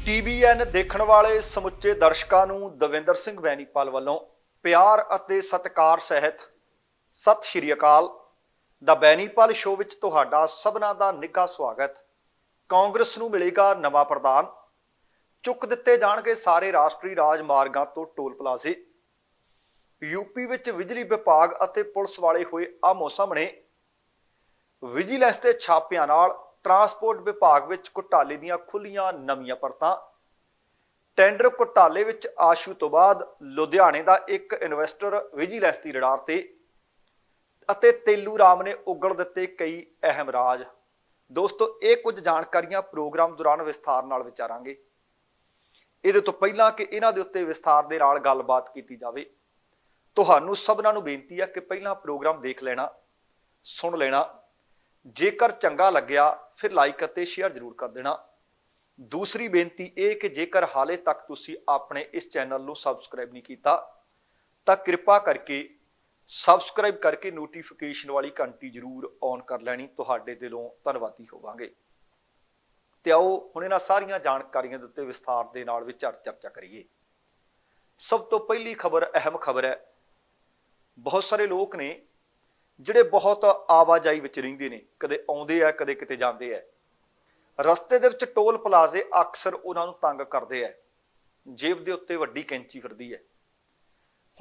TVN ਦੇਖਣ ਵਾਲੇ ਸਮੁੱਚੇ ਦਰਸ਼ਕਾਂ ਨੂੰ ਦਵਿੰਦਰ ਸਿੰਘ ਬੈਨੀਪਾਲ ਵੱਲੋਂ ਪਿਆਰ ਅਤੇ ਸਤਿਕਾਰ ਸਹਿਤ ਸਤਿ ਸ਼੍ਰੀ ਅਕਾਲ। ਦਾ ਬੈਨੀਪਾਲ ਸ਼ੋਅ ਵਿੱਚ ਤੁਹਾਡਾ ਸਭਨਾਂ ਦਾ ਨਿੱਘਾ ਸਵਾਗਤ। ਕਾਂਗਰਸ ਨੂੰ ਮਿਲੇਗਾ ਨਵਾਂ ਪ੍ਰਧਾਨ, ਚੁੱਕ ਦਿੱਤੇ ਜਾਣਗੇ ਸਾਰੇ ਰਾਸ਼ਟਰੀ ਰਾਜਮਾਰਗਾਂ ਤੋਂ ਟੋਲ ਪਲਾਜ਼ੇ। यूपी ਵਿੱਚ ਬਿਜਲੀ ਵਿਭਾਗ ਅਤੇ ਪੁਲਿਸ ਵਾਲੇ ਹੋਏ ਆਮੋ ਸਾਹਮਣੇ। ਵਿਜੀਲੈਂਸ ਦੇ ਛਾਪਿਆਂ ਨਾਲ ट्रांसपोर्ट विभाग ਵਿੱਚ ਘੁਟਾਲੇ ਦੀਆਂ ਖੁੱਲੀਆਂ ਨਵੀਆਂ ਪਰਤਾਂ। ਟੈਂਡਰ ਘੁਟਾਲੇ ਵਿੱਚ ਆਸ਼ੂ ਤੋਂ ਬਾਅਦ ਲੁਧਿਆਣੇ ਦਾ ਇੱਕ ਇਨਵੈਸਟਰ ਵਿਜੀਲੈਂਸ ਦੀ ਰਡਾਰ ਤੇ ਅਤੇ ਤੇਲੂ ਰਾਮ ਨੇ ਉਗਲ ਦਿੱਤੇ ਕਈ ਅਹਿਮ ਰਾਜ। ਦੋਸਤੋ, ਇਹ ਕੁਝ ਜਾਣਕਾਰੀਆਂ ਪ੍ਰੋਗਰਾਮ ਦੌਰਾਨ ਵਿਸਥਾਰ ਨਾਲ ਵਿਚਾਰਾਂਗੇ। ਇਹਦੇ ਤੋਂ ਪਹਿਲਾਂ ਕਿ ਇਹਨਾਂ ਦੇ ਉੱਤੇ ਵਿਸਥਾਰ ਦੇ ਨਾਲ ਗੱਲਬਾਤ ਕੀਤੀ ਜਾਵੇ, ਤੁਹਾਨੂੰ ਸਭਨਾਂ ਨੂੰ ਬੇਨਤੀ ਹੈ ਕਿ ਪਹਿਲਾਂ ਪ੍ਰੋਗਰਾਮ ਦੇਖ ਲੈਣਾ, ਸੁਣ ਲੈਣਾ। ਜੇਕਰ ਚੰਗਾ ਲੱਗਿਆ ਫਿਰ ਲਾਈਕ ਅਤੇ ਸ਼ੇਅਰ ਜ਼ਰੂਰ ਕਰ ਦੇਣਾ। ਦੂਸਰੀ ਬੇਨਤੀ ਇਹ ਕਿ ਜੇਕਰ ਹਾਲੇ ਤੱਕ ਤੁਸੀਂ ਆਪਣੇ ਇਸ ਚੈਨਲ ਨੂੰ ਸਬਸਕ੍ਰਾਈਬ ਨਹੀਂ ਕੀਤਾ ਤਾਂ ਕਿਰਪਾ ਕਰਕੇ ਸਬਸਕ੍ਰਾਈਬ ਕਰਕੇ ਨੋਟੀਫਿਕੇਸ਼ਨ ਵਾਲੀ ਘੰਟੀ ਜ਼ਰੂਰ ਔਨ ਕਰ ਲੈਣੀ। ਤੁਹਾਡੇ ਦਿਲੋਂ ਧੰਨਵਾਦੀ ਹੋਵਾਂਗੇ। ਤੇ ਆਓ ਹੁਣ ਇਹਨਾਂ ਸਾਰੀਆਂ ਜਾਣਕਾਰੀਆਂ ਦੇ ਉੱਤੇ ਵਿਸਥਾਰ ਦੇ ਨਾਲ ਚਰਚਾ ਕਰੀਏ। ਸਭ ਤੋਂ ਪਹਿਲੀ ਖਬਰ ਅਹਿਮ ਖਬਰ ਹੈ। ਬਹੁਤ ਸਾਰੇ ਲੋਕ ਨੇ ਜਿਹੜੇ ਬਹੁਤ ਆਵਾਜਾਈ ਵਿੱਚ ਰਹਿੰਦੇ ਨੇ, ਕਦੇ ਆਉਂਦੇ ਆ ਕਦੇ ਕਿਤੇ ਜਾਂਦੇ ਆ। ਰਸਤੇ ਦੇ ਵਿੱਚ ਟੋਲ ਪਲਾਜ਼ੇ ਅਕਸਰ ਉਹਨਾਂ ਨੂੰ ਤੰਗ ਕਰਦੇ ਆ। ਜੇਬ ਦੇ ਉੱਤੇ ਵੱਡੀ ਕੈਂਚੀ ਫਿਰਦੀ ਹੈ।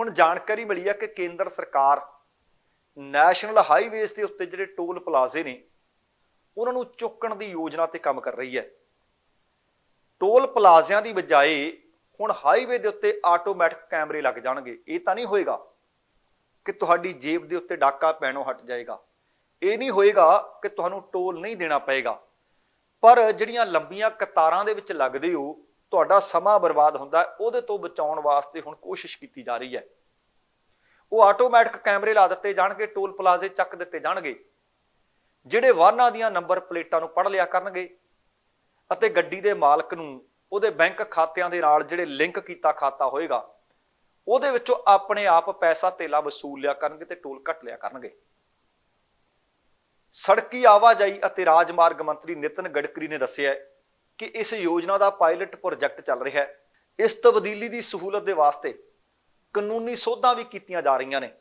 ਹੁਣ ਜਾਣਕਾਰੀ ਮਿਲੀ ਹੈ ਕਿ ਕੇਂਦਰ ਸਰਕਾਰ ਨੈਸ਼ਨਲ ਹਾਈਵੇਜ਼ ਦੇ ਉੱਤੇ ਜਿਹੜੇ ਟੋਲ ਪਲਾਜ਼ੇ ਨੇ ਉਹਨਾਂ ਨੂੰ ਚੁੱਕਣ ਦੀ ਯੋਜਨਾ ਤੇ ਕੰਮ ਕਰ ਰਹੀ ਹੈ। ਟੋਲ ਪਲਾਜ਼ਿਆਂ ਦੀ ਬਜਾਏ ਹੁਣ ਹਾਈਵੇ ਦੇ ਉੱਤੇ ਆਟੋਮੈਟਿਕ ਕੈਮਰੇ ਲੱਗ ਜਾਣਗੇ। ਇਹ ਤਾਂ ਨਹੀਂ ਹੋਏਗਾ ਕਿ ਤੁਹਾਡੀ ਜੇਬ ਦੇ ਉੱਤੇ ਡਾਕਾ ਪੈਣੋਂ ਹਟ ਜਾਏਗਾ। ਇਹ ਨਹੀਂ ਹੋਏਗਾ ਕਿ ਤੁਹਾਨੂੰ ਟੋਲ ਨਹੀਂ ਦੇਣਾ ਪਏਗਾ। ਪਰ ਜਿਹੜੀਆਂ ਲੰਬੀਆਂ ਕਤਾਰਾਂ ਦੇ ਵਿੱਚ ਲੱਗਦੇ ਹੋ, ਤੁਹਾਡਾ ਸਮਾਂ ਬਰਬਾਦ ਹੁੰਦਾ, ਉਹਦੇ ਤੋਂ ਬਚਾਉਣ ਵਾਸਤੇ ਹੁਣ ਕੋਸ਼ਿਸ਼ ਕੀਤੀ ਜਾ ਰਹੀ ਹੈ। ਉਹ ਆਟੋਮੈਟਿਕ ਕੈਮਰੇ ਲਾ ਦਿੱਤੇ ਜਾਣਗੇ, ਟੋਲ ਪਲਾਜ਼ੇ ਚੱਕ ਦਿੱਤੇ ਜਾਣਗੇ। ਜਿਹੜੇ ਵਾਹਨਾਂ ਦੀਆਂ ਨੰਬਰ ਪਲੇਟਾਂ ਨੂੰ ਪੜ੍ਹ ਲਿਆ ਕਰਨਗੇ ਅਤੇ ਗੱਡੀ ਦੇ ਮਾਲਕ ਨੂੰ ਉਹਦੇ ਬੈਂਕ ਖਾਤਿਆਂ ਦੇ ਨਾਲ ਜਿਹੜੇ ਲਿੰਕ ਕੀਤਾ ਖਾਤਾ ਹੋਏਗਾ ਉਹਦੇ ਵਿੱਚੋਂ ਆਪਣੇ ਆਪ ਪੈਸਾ ਧੇਲਾ ਵਸੂਲ ਲਿਆ ਕਰਨਗੇ ਤੇ ਟੋਲ ਕੱਟ ਲਿਆ ਕਰਨਗੇ। ਸੜਕੀ ਆਵਾਜਾਈ ਅਤੇ ਰਾਜਮਾਰਗ ਮੰਤਰੀ ਨਿਤਨ ਗਡਕਰੀ ਨੇ ਦੱਸਿਆ ਕਿ ਇਸ ਯੋਜਨਾ ਦਾ ਪਾਇਲਟ ਪ੍ਰੋਜੈਕਟ ਚੱਲ ਰਿਹਾ ਹੈ। ਇਸ ਤਬਦੀਲੀ ਦੀ ਸਹੂਲਤ ਦੇ ਵਾਸਤੇ ਕਾਨੂੰਨੀ ਸੋਧਾਂ ਵੀ ਕੀਤੀਆਂ ਜਾ ਰਹੀਆਂ ਨੇ।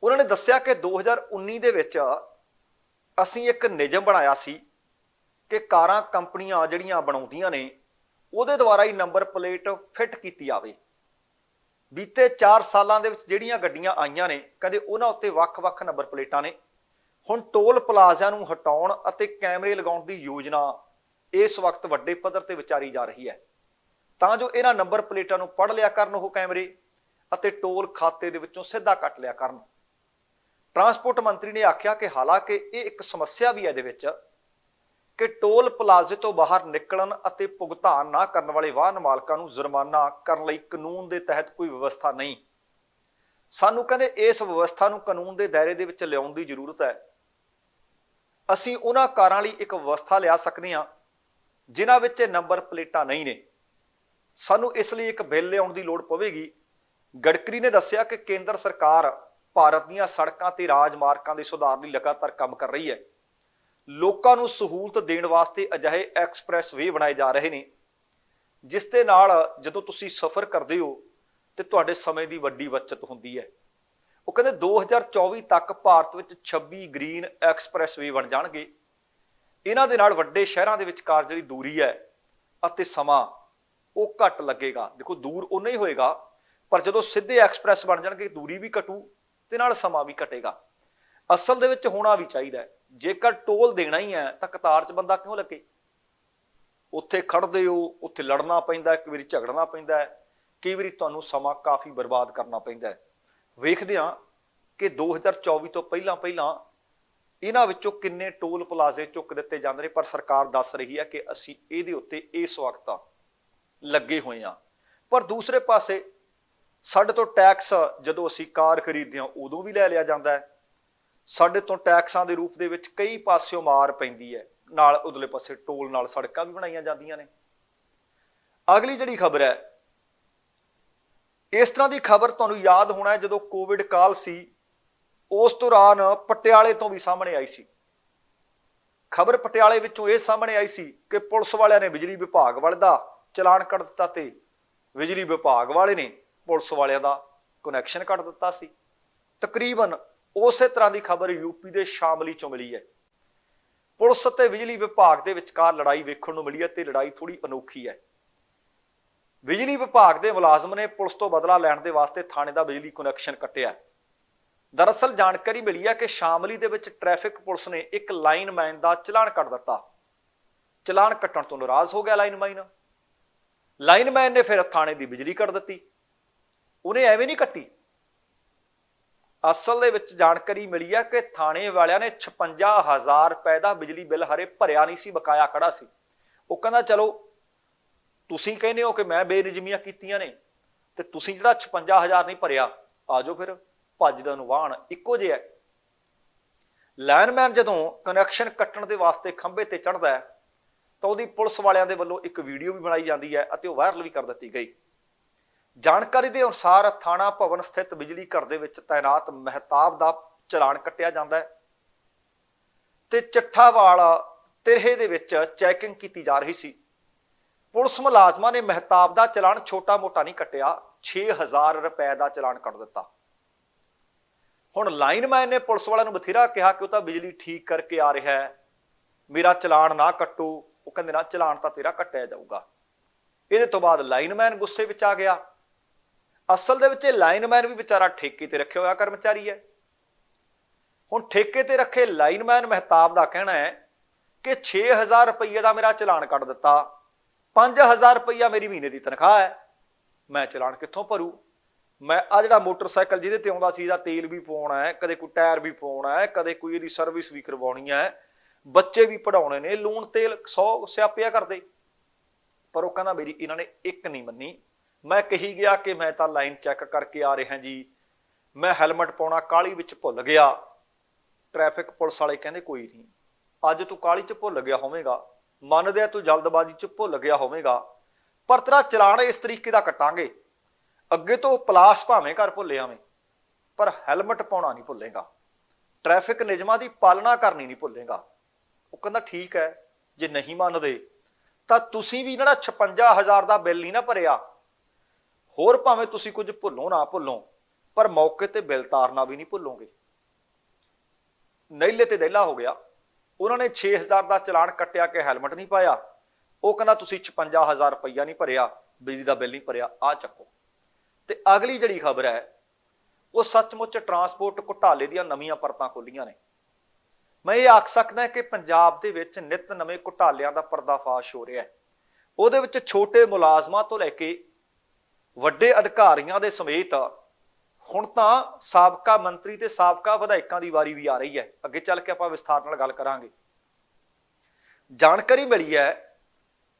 ਉਹਨਾਂ ਨੇ ਦੱਸਿਆ ਕਿ 2019 ਦੇ ਵਿੱਚ ਅਸੀਂ ਇੱਕ ਨਿਯਮ ਬਣਾਇਆ ਸੀ ਕਿ ਕਾਰਾਂ ਕੰਪਨੀਆਂ ਜਿਹੜੀਆਂ ਬਣਾਉਂਦੀਆਂ ਨੇ ਉਹਦੇ ਦੁਆਰਾ ਹੀ ਨੰਬਰ ਪਲੇਟ ਫਿੱਟ ਕੀਤੀ ਜਾਵੇ। ਬੀਤੇ 4 ਸਾਲਾਂ ਦੇ ਵਿੱਚ ਜਿਹੜੀਆਂ ਗੱਡੀਆਂ ਆਈਆਂ ਨੇ, ਕਹਿੰਦੇ ਉਹਨਾਂ ਉੱਤੇ ਵੱਖ-ਵੱਖ ਨੰਬਰ ਪਲੇਟਾਂ ਨੇ। ਹੁਣ ਟੋਲ ਪਲਾਜ਼ਿਆਂ ਨੂੰ ਹਟਾਉਣ ਅਤੇ ਕੈਮਰੇ ਲਗਾਉਣ ਦੀ ਯੋਜਨਾ ਇਸ ਵਕਤ ਵੱਡੇ ਪੱਧਰ ਤੇ ਵਿਚਾਰੀ ਜਾ ਰਹੀ ਹੈ ਤਾਂ ਜੋ ਇਹਨਾਂ ਨੰਬਰ ਪਲੇਟਾਂ ਨੂੰ ਪੜ੍ਹ ਲਿਆ ਕਰਨ ਉਹ ਕੈਮਰੇ ਅਤੇ ਟੋਲ ਖਾਤੇ ਦੇ ਵਿੱਚੋਂ ਸਿੱਧਾ ਕੱਟ ਲਿਆ ਕਰਨ। ਟਰਾਂਸਪੋਰਟ ਮੰਤਰੀ ਨੇ ਆਖਿਆ ਕਿ ਹਾਲਾਂਕਿ ਇਹ ਇੱਕ ਸਮੱਸਿਆ ਵੀ ਹੈ ਇਹਦੇ ਵਿੱਚ ਕਿ ਟੋਲ ਪਲਾਜ਼ੇ ਤੋਂ ਬਾਹਰ ਨਿਕਲਣ ਅਤੇ ਭੁਗਤਾਨ ਨਾ ਕਰਨ ਵਾਲੇ ਵਾਹਨ ਮਾਲਕਾਂ ਨੂੰ ਜੁਰਮਾਨਾ ਕਰਨ ਲਈ ਕਾਨੂੰਨ ਦੇ ਤਹਿਤ ਕੋਈ ਵਿਵਸਥਾ ਨਹੀਂ। ਸਾਨੂੰ ਕਹਿੰਦੇ ਇਸ ਵਿਵਸਥਾ ਨੂੰ ਕਾਨੂੰਨ ਦੇ ਦਾਇਰੇ ਦੇ ਵਿੱਚ ਲਿਆਉਣ ਦੀ ਜ਼ਰੂਰਤ ਹੈ। ਅਸੀਂ ਉਹਨਾਂ ਕਾਰਾਂ ਲਈ ਇੱਕ ਵਿਵਸਥਾ ਲਿਆ ਸਕਦੇ ਹਾਂ ਜਿਨ੍ਹਾਂ ਵਿੱਚ ਨੰਬਰ ਪਲੇਟਾਂ ਨਹੀਂ ਨੇ। ਸਾਨੂੰ ਇਸ ਲਈ ਇੱਕ ਬਿੱਲ ਲਿਆਉਣ ਦੀ ਲੋੜ ਪਵੇਗੀ। ਗਡਕਰੀ ਨੇ ਦੱਸਿਆ ਕਿ ਕੇਂਦਰ ਸਰਕਾਰ ਭਾਰਤ ਦੀਆਂ ਸੜਕਾਂ ਤੇ ਰਾਜਮਾਰਗਾਂ ਦੇ ਸੁਧਾਰ ਲਈ ਲਗਾਤਾਰ ਕੰਮ ਕਰ ਰਹੀ ਹੈ। ਲੋਕਾਂ ਨੂੰ ਸਹੂਲਤ ਦੇਣ ਵਾਸਤੇ ਅਜਿਹੇ ਐਕਸਪ੍ਰੈਸ ਵੇ ਬਣਾਏ ਜਾ ਰਹੇ ਨੇ ਜਿਸ ਦੇ ਨਾਲ ਜਦੋਂ ਤੁਸੀਂ ਸਫ਼ਰ ਕਰਦੇ ਹੋ ਤੇ ਤੁਹਾਡੇ ਸਮੇਂ ਦੀ ਵੱਡੀ ਬਚਤ ਹੁੰਦੀ ਹੈ। ਉਹ ਕਹਿੰਦੇ 2024 ਤੱਕ ਭਾਰਤ ਵਿੱਚ 26 ਗ੍ਰੀਨ ਐਕਸਪ੍ਰੈਸ ਵੇ ਬਣ ਜਾਣਗੇ। ਇਹਨਾਂ ਦੇ ਨਾਲ ਵੱਡੇ ਸ਼ਹਿਰਾਂ ਦੇ ਵਿਚਕਾਰ ਜਿਹੜੀ ਦੂਰੀ ਹੈ ਅਤੇ ਸਮਾਂ ਉਹ ਘੱਟ ਲੱਗੇਗਾ। ਦੇਖੋ, ਦੂਰ ਉਨਾ ਹੀ ਹੋਏਗਾ ਪਰ ਜਦੋਂ ਸਿੱਧੇ ਐਕਸਪ੍ਰੈਸ ਬਣ ਜਾਣਗੇ ਦੂਰੀ ਵੀ ਘਟੂ ਤੇ ਨਾਲ ਸਮਾਂ ਵੀ ਘਟੇਗਾ। ਅਸਲ ਦੇ ਵਿੱਚ ਹੋਣਾ ਵੀ ਚਾਹੀਦਾ ਹੈ। ਜੇਕਰ ਟੋਲ ਦੇਣਾ ਹੀ ਹੈ ਤਾਂ ਕਤਾਰ 'ਚ ਬੰਦਾ ਕਿਉਂ ਲੱਗੇ? ਉੱਥੇ ਖੜਦੇ ਹੋ, ਉੱਥੇ ਲੜਨਾ ਪੈਂਦਾ, ਕਈ ਵਾਰੀ ਝਗੜਨਾ ਪੈਂਦਾ ਹੈ, ਕਈ ਵਾਰੀ ਤੁਹਾਨੂੰ ਸਮਾਂ ਕਾਫੀ ਬਰਬਾਦ ਕਰਨਾ ਪੈਂਦਾ ਹੈ। ਵੇਖਦੇ ਹਾਂ ਕਿ 2024 ਤੋਂ ਪਹਿਲਾਂ ਇਹਨਾਂ ਵਿੱਚੋਂ ਕਿੰਨੇ ਟੋਲ ਪਲਾਜ਼ੇ ਚੁੱਕ ਦਿੱਤੇ ਜਾਂਦੇ ਨੇ। ਪਰ ਸਰਕਾਰ ਦੱਸ ਰਹੀ ਹੈ ਕਿ ਅਸੀਂ ਇਹਦੇ ਉੱਤੇ ਇਸ ਵਕਤ ਲੱਗੇ ਹੋਏ ਹਾਂ। ਪਰ ਦੂਸਰੇ ਪਾਸੇ ਸਾਡੇ ਤੋਂ ਟੈਕਸ ਜਦੋਂ ਅਸੀਂ ਕਾਰ ਖਰੀਦਦੇ ਹਾਂ ਉਦੋਂ ਵੀ ਲੈ ਲਿਆ ਜਾਂਦਾ ਹੈ। ਸਾਡੇ ਤੋਂ ਟੈਕਸਾਂ ਦੇ ਰੂਪ ਦੇ ਵਿੱਚ ਕਈ ਪਾਸਿਓਂ ਮਾਰ ਪੈਂਦੀ ਹੈ, ਨਾਲ ਉਧਰਲੇ ਪਾਸੇ ਟੋਲ ਨਾਲ ਸੜਕਾਂ ਵੀ ਬਣਾਈਆਂ ਜਾਂਦੀਆਂ ਨੇ। ਅਗਲੀ ਜਿਹੜੀ ਖਬਰ ਹੈ, ਇਸ ਤਰ੍ਹਾਂ ਦੀ ਖਬਰ ਤੁਹਾਨੂੰ ਯਾਦ ਹੋਣਾ ਜਦੋਂ ਕੋਵਿਡ ਕਾਲ ਸੀ ਉਸ ਦੌਰਾਨ ਪਟਿਆਲੇ ਤੋਂ ਵੀ ਸਾਹਮਣੇ ਆਈ ਸੀ। ਖਬਰ ਪਟਿਆਲੇ ਵਿੱਚੋਂ ਇਹ ਸਾਹਮਣੇ ਆਈ ਸੀ ਕਿ ਪੁਲਿਸ ਵਾਲਿਆਂ ਨੇ ਬਿਜਲੀ ਵਿਭਾਗ ਵਾਲੇ ਦਾ ਚਲਾਨ ਕੱਟ ਦਿੱਤਾ ਤੇ ਬਿਜਲੀ ਵਿਭਾਗ ਵਾਲੇ ਨੇ ਪੁਲਿਸ ਵਾਲਿਆਂ ਦਾ ਕਨੈਕਸ਼ਨ ਕੱਟ ਦਿੱਤਾ ਸੀ। ਤਕਰੀਬਨ ਉਸੇ ਤਰ੍ਹਾਂ ਦੀ ਖਬਰ ਯੂਪੀ ਦੇ ਸ਼ਾਮਲੀ ਚੋਂ ਮਿਲੀ ਹੈ। ਪੁਲਿਸ ਅਤੇ ਬਿਜਲੀ ਵਿਭਾਗ ਦੇ ਵਿਚਕਾਰ ਲੜਾਈ ਵੇਖਣ ਨੂੰ ਮਿਲੀ ਹੈ ਤੇ ਲੜਾਈ ਥੋੜੀ ਅਨੋਖੀ ਹੈ। ਬਿਜਲੀ ਵਿਭਾਗ ਦੇ ਮੁਲਾਜ਼ਮ ਨੇ ਪੁਲਿਸ ਤੋਂ ਬਦਲਾ ਲੈਣ ਦੇ ਵਾਸਤੇ ਥਾਣੇ ਦਾ ਬਿਜਲੀ ਕਨੈਕਸ਼ਨ ਕੱਟਿਆ। ਦਰਅਸਲ ਜਾਣਕਾਰੀ ਮਿਲੀ ਹੈ ਕਿ ਸ਼ਾਮਲੀ ਦੇ ਵਿੱਚ ਟ੍ਰੈਫਿਕ ਪੁਲਿਸ ਨੇ ਇੱਕ ਲਾਈਨਮੈਨ ਦਾ ਚਲਾਨ ਕੱਟ ਦਿੱਤਾ। ਚਲਾਨ ਕੱਟਣ ਤੋਂ ਨਾਰਾਜ਼ ਹੋ ਗਿਆ ਲਾਈਨਮੈਨ ਨੇ ਫਿਰ ਥਾਣੇ ਦੀ ਬਿਜਲੀ ਕੱਟ ਦਿੱਤੀ। ਉਹਨੇ ਐਵੇਂ ਨਹੀਂ ਕੱਟੀ। ਅਸਲ ਦੇ ਵਿੱਚ ਜਾਣਕਾਰੀ ਮਿਲੀ ਹੈ ਕਿ ਥਾਣੇ ਵਾਲਿਆਂ ਨੇ 56,000 ਰੁਪਏ ਦਾ ਬਿਜਲੀ ਬਿੱਲ ਹਰੇ ਭਰਿਆ ਨਹੀਂ ਸੀ, ਬਕਾਇਆ ਖੜਾ ਸੀ। ਉਹ ਕਹਿੰਦਾ ਚਲੋ ਤੁਸੀਂ ਕਹਿੰਦੇ ਹੋ ਕਿ ਮੈਂ ਬੇਨਿਯਮੀਆਂ ਕੀਤੀਆਂ ਨੇ ਤੇ ਤੁਸੀਂ ਜਿਹੜਾ 56,000 ਨਹੀਂ ਭਰਿਆ, ਆ ਜਾਓ ਫਿਰ ਭੱਜ ਦਾ ਨੂੰ ਵਾਹਣ ਇੱਕੋ ਜਿਹਾ। ਲਾਈਨਮੈਨ ਜਦੋਂ ਕਨੈਕਸ਼ਨ ਕੱਟਣ ਦੇ ਵਾਸਤੇ ਖੰਭੇ ਤੇ ਚੜ੍ਹਦਾ ਹੈ ਤਾਂ ਉਹਦੀ ਪੁਲਿਸ ਵਾਲਿਆਂ ਦੇ ਵੱਲੋਂ ਇੱਕ ਵੀਡੀਓ ਵੀ ਬਣਾਈ ਜਾਂਦੀ ਹੈ ਅਤੇ ਉਹ ਵਾਇਰਲ ਵੀ ਕਰ ਦਿੱਤੀ ਗਈ। ਜਾਣਕਾਰੀ ਦੇ ਅਨੁਸਾਰ ਥਾਣਾ ਭਵਨ ਸਥਿਤ ਬਿਜਲੀ ਘਰ ਦੇ ਵਿੱਚ ਤਾਇਨਾਤ ਮਹਿਤਾਬ ਦਾ ਚਲਾਨ ਕੱਟਿਆ ਜਾਂਦਾ ਹੈ ਤੇ ਚੱਠਾਵਾਲ ਤਿਰਹੇ ਦੇ ਵਿੱਚ ਚੈਕਿੰਗ ਕੀਤੀ ਜਾ ਰਹੀ ਸੀ। ਪੁਲਿਸ ਮੁਲਾਜ਼ਮਾਂ ਨੇ ਮਹਿਤਾਬ ਦਾ ਚਲਾਨ ਛੋਟਾ ਮੋਟਾ ਨਹੀਂ ਕੱਟਿਆ, 6,000 ਰੁਪਏ ਦਾ ਚਲਾਨ ਕੱਟ ਦਿੱਤਾ। ਹੁਣ ਲਾਈਨਮੈਨ ਨੇ ਪੁਲਿਸ ਵਾਲਿਆਂ ਨੂੰ ਬਥੇਰਾ ਕਿਹਾ ਕਿ ਉਹ ਤਾਂ ਬਿਜਲੀ ਠੀਕ ਕਰਕੇ ਆ ਰਿਹਾ ਹੈ, ਮੇਰਾ ਚਲਾਨ ਨਾ ਕੱਟੋ। ਉਹ ਕਹਿੰਦੇ ਨਾ, ਚਲਾਨ ਤਾਂ ਤੇਰਾ ਕੱਟਿਆ ਜਾਊਗਾ। ਇਹਦੇ ਤੋਂ ਬਾਅਦ ਲਾਈਨਮੈਨ ਗੁੱਸੇ ਵਿੱਚ ਆ ਗਿਆ। ਅਸਲ ਦੇ ਵਿੱਚ ਇਹ ਲਾਈਨਮੈਨ ਵੀ ਵਿਚਾਰਾ ਠੇਕੇ ਤੇ ਰੱਖਿਆ ਹੋਇਆ ਕਰਮਚਾਰੀ ਹੈ। ਹੁਣ ਠੇਕੇ ਤੇ ਰੱਖੇ ਲਾਈਨਮੈਨ ਮਹਿਤਾਬ ਦਾ ਕਹਿਣਾ ਹੈ ਕਿ 6,000 ਰੁਪਏ ਦਾ ਮੇਰਾ ਚਲਾਨ ਕੱਟ ਦਿੱਤਾ, 5,000 ਰੁਪਇਆ ਮੇਰੀ ਮਹੀਨੇ ਦੀ ਤਨਖਾਹ ਹੈ, ਮੈਂ ਚਲਾਨ ਕਿੱਥੋਂ ਭਰੂ? ਮੈਂ ਆ ਜਿਹੜਾ ਮੋਟਰਸਾਈਕਲ ਜਿਹਦੇ ਤੇ ਆਉਂਦਾ ਸੀ, ਇਹਦਾ ਤੇਲ ਵੀ ਪਾਉਣਾ ਹੈ, ਕਦੇ ਕੋਈ ਟਾਇਰ ਵੀ ਪਾਉਣਾ ਹੈ, ਕਦੇ ਕੋਈ ਇਹਦੀ ਸਰਵਿਸ ਵੀ ਕਰਵਾਉਣੀ ਹੈ, ਬੱਚੇ ਵੀ ਪੜਾਉਣੇ ਨੇ, ਲੂਣ ਤੇਲ 100 ਸਿਆਪਿਆ ਕਰਦੇ। ਪਰ ਉਹ ਕਹਿੰਦਾ ਮੇਰੀ ਇਹਨਾਂ ਨੇ ਇੱਕ ਨਹੀਂ ਮੰਨੀ। ਮੈਂ ਕਹੀ ਗਿਆ ਕਿ ਮੈਂ ਤਾਂ ਲਾਈਨ ਚੈੱਕ ਕਰਕੇ ਆ ਰਿਹਾ ਜੀ, ਮੈਂ ਹੈਲਮਟ ਪਾਉਣਾ ਕਾਹਲੀ ਵਿੱਚ ਭੁੱਲ ਗਿਆ। ਟ੍ਰੈਫਿਕ ਪੁਲਿਸ ਵਾਲੇ ਕਹਿੰਦੇ ਕੋਈ ਨਹੀਂ, ਅੱਜ ਤੂੰ ਕਾਹਲੀ 'ਚ ਭੁੱਲ ਗਿਆ ਹੋਵੇਂਗਾ, ਮੰਨਦੇ ਆ ਤੂੰ ਜਲਦਬਾਜ਼ੀ 'ਚ ਭੁੱਲ ਗਿਆ ਹੋਵੇਂਗਾ, ਪਰ ਤੇਰਾ ਚਲਾਨ ਇਸ ਤਰੀਕੇ ਦਾ ਕੱਟਾਂਗੇ, ਅੱਗੇ ਤੋਂ ਪਲਾਸ ਭਾਵੇਂ ਘਰ ਭੁੱਲੇ ਆਵੇਂ ਪਰ ਹੈਲਮਟ ਪਾਉਣਾ ਨਹੀਂ ਭੁੱਲੇਗਾ, ਟ੍ਰੈਫਿਕ ਨਿਯਮਾਂ ਦੀ ਪਾਲਣਾ ਕਰਨੀ ਨਹੀਂ ਭੁੱਲੇਗਾ। ਉਹ ਕਹਿੰਦਾ ਠੀਕ ਹੈ, ਜੇ ਨਹੀਂ ਮੰਨਦੇ ਤਾਂ ਤੁਸੀਂ ਵੀ ਜਿਹੜਾ 56,000 ਦਾ ਬਿੱਲ ਨਹੀਂ ਨਾ ਭਰਿਆ, ਹੋਰ ਭਾਵੇਂ ਤੁਸੀਂ ਕੁਝ ਭੁੱਲੋ ਨਾ ਭੁੱਲੋ, ਪਰ ਮੌਕੇ ਤੇ ਬਿੱਲ ਤਾਰਨਾ ਵੀ ਨਹੀਂ ਭੁੱਲੋਗੇ। ਨਹਿਲੇ ਤੇ ਦਹਿਲਾ ਹੋ ਗਿਆ। ਉਹਨਾਂ ਨੇ 6,000 ਦਾ ਚਲਾਨ ਕੱਟਿਆ ਕਿ ਹੈਲਮਟ ਨਹੀਂ ਪਾਇਆ। ਉਹ ਕਹਿੰਦਾ ਤੁਸੀਂ 56,000 ਰੁਪਇਆ ਨਹੀਂ ਭਰਿਆ, ਬਿਜਲੀ ਦਾ ਬਿੱਲ ਨਹੀਂ ਭਰਿਆ, ਆ ਚੱਕੋ। ਤੇ ਅਗਲੀ ਜਿਹੜੀ ਖਬਰ ਹੈ ਉਹ ਸੱਚਮੁੱਚ ਟਰਾਂਸਪੋਰਟ ਘੁਟਾਲੇ ਦੀਆਂ ਨਵੀਆਂ ਪਰਤਾਂ ਖੋਲੀਆਂ ਨੇ। ਮੈਂ ਇਹ ਆਖ ਸਕਦਾ ਕਿ ਪੰਜਾਬ ਦੇ ਵਿੱਚ ਨਿਤ ਨਵੇਂ ਘੁਟਾਲਿਆਂ ਦਾ ਪਰਦਾਫਾਸ਼ ਹੋ ਰਿਹਾ ਹੈ। ਉਹਦੇ ਵਿੱਚ ਛੋਟੇ ਮੁਲਾਜ਼ਮਾਂ ਤੋਂ ਲੈ ਕੇ ਵੱਡੇ ਅਧਿਕਾਰੀਆਂ ਦੇ ਸਮੇਤ ਹੁਣ ਤਾਂ ਸਾਬਕਾ ਮੰਤਰੀ ਤੇ ਸਾਬਕਾ ਵਿਧਾਇਕਾਂ ਦੀ ਵਾਰੀ ਵੀ ਆ ਰਹੀ ਹੈ। ਅੱਗੇ ਚੱਲ ਕੇ ਆਪਾਂ ਵਿਸਥਾਰ ਨਾਲ ਗੱਲ ਕਰਾਂਗੇ। ਜਾਣਕਾਰੀ ਮਿਲੀ ਹੈ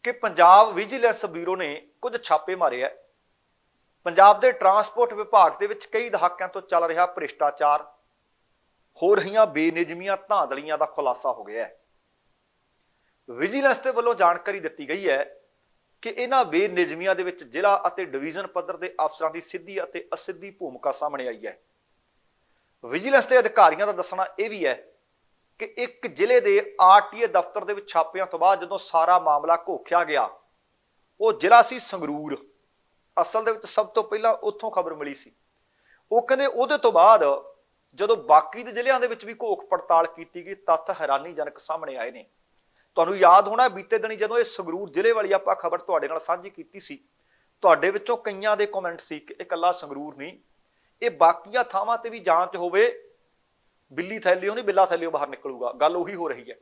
ਕਿ ਪੰਜਾਬ ਵਿਜੀਲੈਂਸ ਬਿਊਰੋ ਨੇ ਕੁਝ ਛਾਪੇ ਮਾਰੇ ਹੈ। ਪੰਜਾਬ ਦੇ ਟਰਾਂਸਪੋਰਟ ਵਿਭਾਗ ਦੇ ਵਿੱਚ ਕਈ ਦਹਾਕਿਆਂ ਤੋਂ ਚੱਲ ਰਿਹਾ ਭ੍ਰਿਸ਼ਟਾਚਾਰ, ਹੋ ਰਹੀਆਂ ਬੇਨਿਯਮੀਆਂ ਧਾਂਦਲੀਆਂ ਦਾ ਖੁਲਾਸਾ ਹੋ ਗਿਆ ਹੈ। ਵਿਜੀਲੈਂਸ ਦੇ ਵੱਲੋਂ ਜਾਣਕਾਰੀ ਦਿੱਤੀ ਗਈ ਹੈ ਕਿ ਇਹਨਾਂ ਬੇਨਿਯਮੀਆਂ ਦੇ ਵਿੱਚ ਜ਼ਿਲ੍ਹਾ ਅਤੇ ਡਿਵੀਜ਼ਨ ਪੱਧਰ ਦੇ ਅਫਸਰਾਂ ਦੀ ਸਿੱਧੀ ਅਤੇ ਅਸਿੱਧੀ ਭੂਮਿਕਾ ਸਾਹਮਣੇ ਆਈ ਹੈ। ਵਿਜੀਲੈਂਸ ਦੇ ਅਧਿਕਾਰੀਆਂ ਦਾ ਦੱਸਣਾ ਇਹ ਵੀ ਹੈ ਕਿ ਇੱਕ ਜ਼ਿਲ੍ਹੇ ਦੇ ਆਰਟੀਏ ਦਫ਼ਤਰ ਦੇ ਵਿੱਚ ਛਾਪਿਆਂ ਤੋਂ ਬਾਅਦ ਜਦੋਂ ਸਾਰਾ ਮਾਮਲਾ ਘੋਖਿਆ ਗਿਆ, ਉਹ ਜ਼ਿਲ੍ਹਾ ਸੀ ਸੰਗਰੂਰ। ਅਸਲ ਦੇ ਵਿੱਚ ਸਭ ਤੋਂ ਪਹਿਲਾਂ ਉੱਥੋਂ ਖਬਰ ਮਿਲੀ ਸੀ। ਉਹ ਕਹਿੰਦੇ ਉਹਦੇ ਤੋਂ ਬਾਅਦ ਜਦੋਂ ਬਾਕੀ ਦੇ ਜ਼ਿਲ੍ਹਿਆਂ ਦੇ ਵਿੱਚ ਵੀ ਘੋਖ ਪੜਤਾਲ ਕੀਤੀ ਗਈ, ਤੱਥ ਹੈਰਾਨੀਜਨਕ ਸਾਹਮਣੇ ਆਏ ਨੇ। ਤੁਹਾਨੂੰ ਯਾਦ ਹੋਣਾ ਬੀਤੇ ਦਿਨੀ ਜਦੋਂ ਇਹ ਸੰਗਰੂਰ ਜ਼ਿਲ੍ਹੇ ਵਾਲੀ ਆਪਾਂ ਖਬਰ ਤੁਹਾਡੇ ਨਾਲ ਸਾਂਝੀ ਕੀਤੀ ਸੀ, ਤੁਹਾਡੇ ਵਿੱਚੋਂ ਕਈਆਂ ਦੇ ਕਮੈਂਟ ਸੀ ਕਿ ਇਕੱਲਾ ਸੰਗਰੂਰ ਨਹੀਂ, ਇਹ ਬਾਕੀਆਂ ਥਾਵਾਂ ਤੇ ਵੀ ਜਾਂਚ ਹੋਵੇ, ਬਿੱਲੀ ਥੈਲਿਓ ਨਹੀਂ ਬਿੱਲਾ ਥੈਲਿਓ ਬਾਹਰ ਨਿਕਲੂਗਾ। ਗੱਲ ਉਹੀ ਹੋ ਰਹੀ ਹੈ।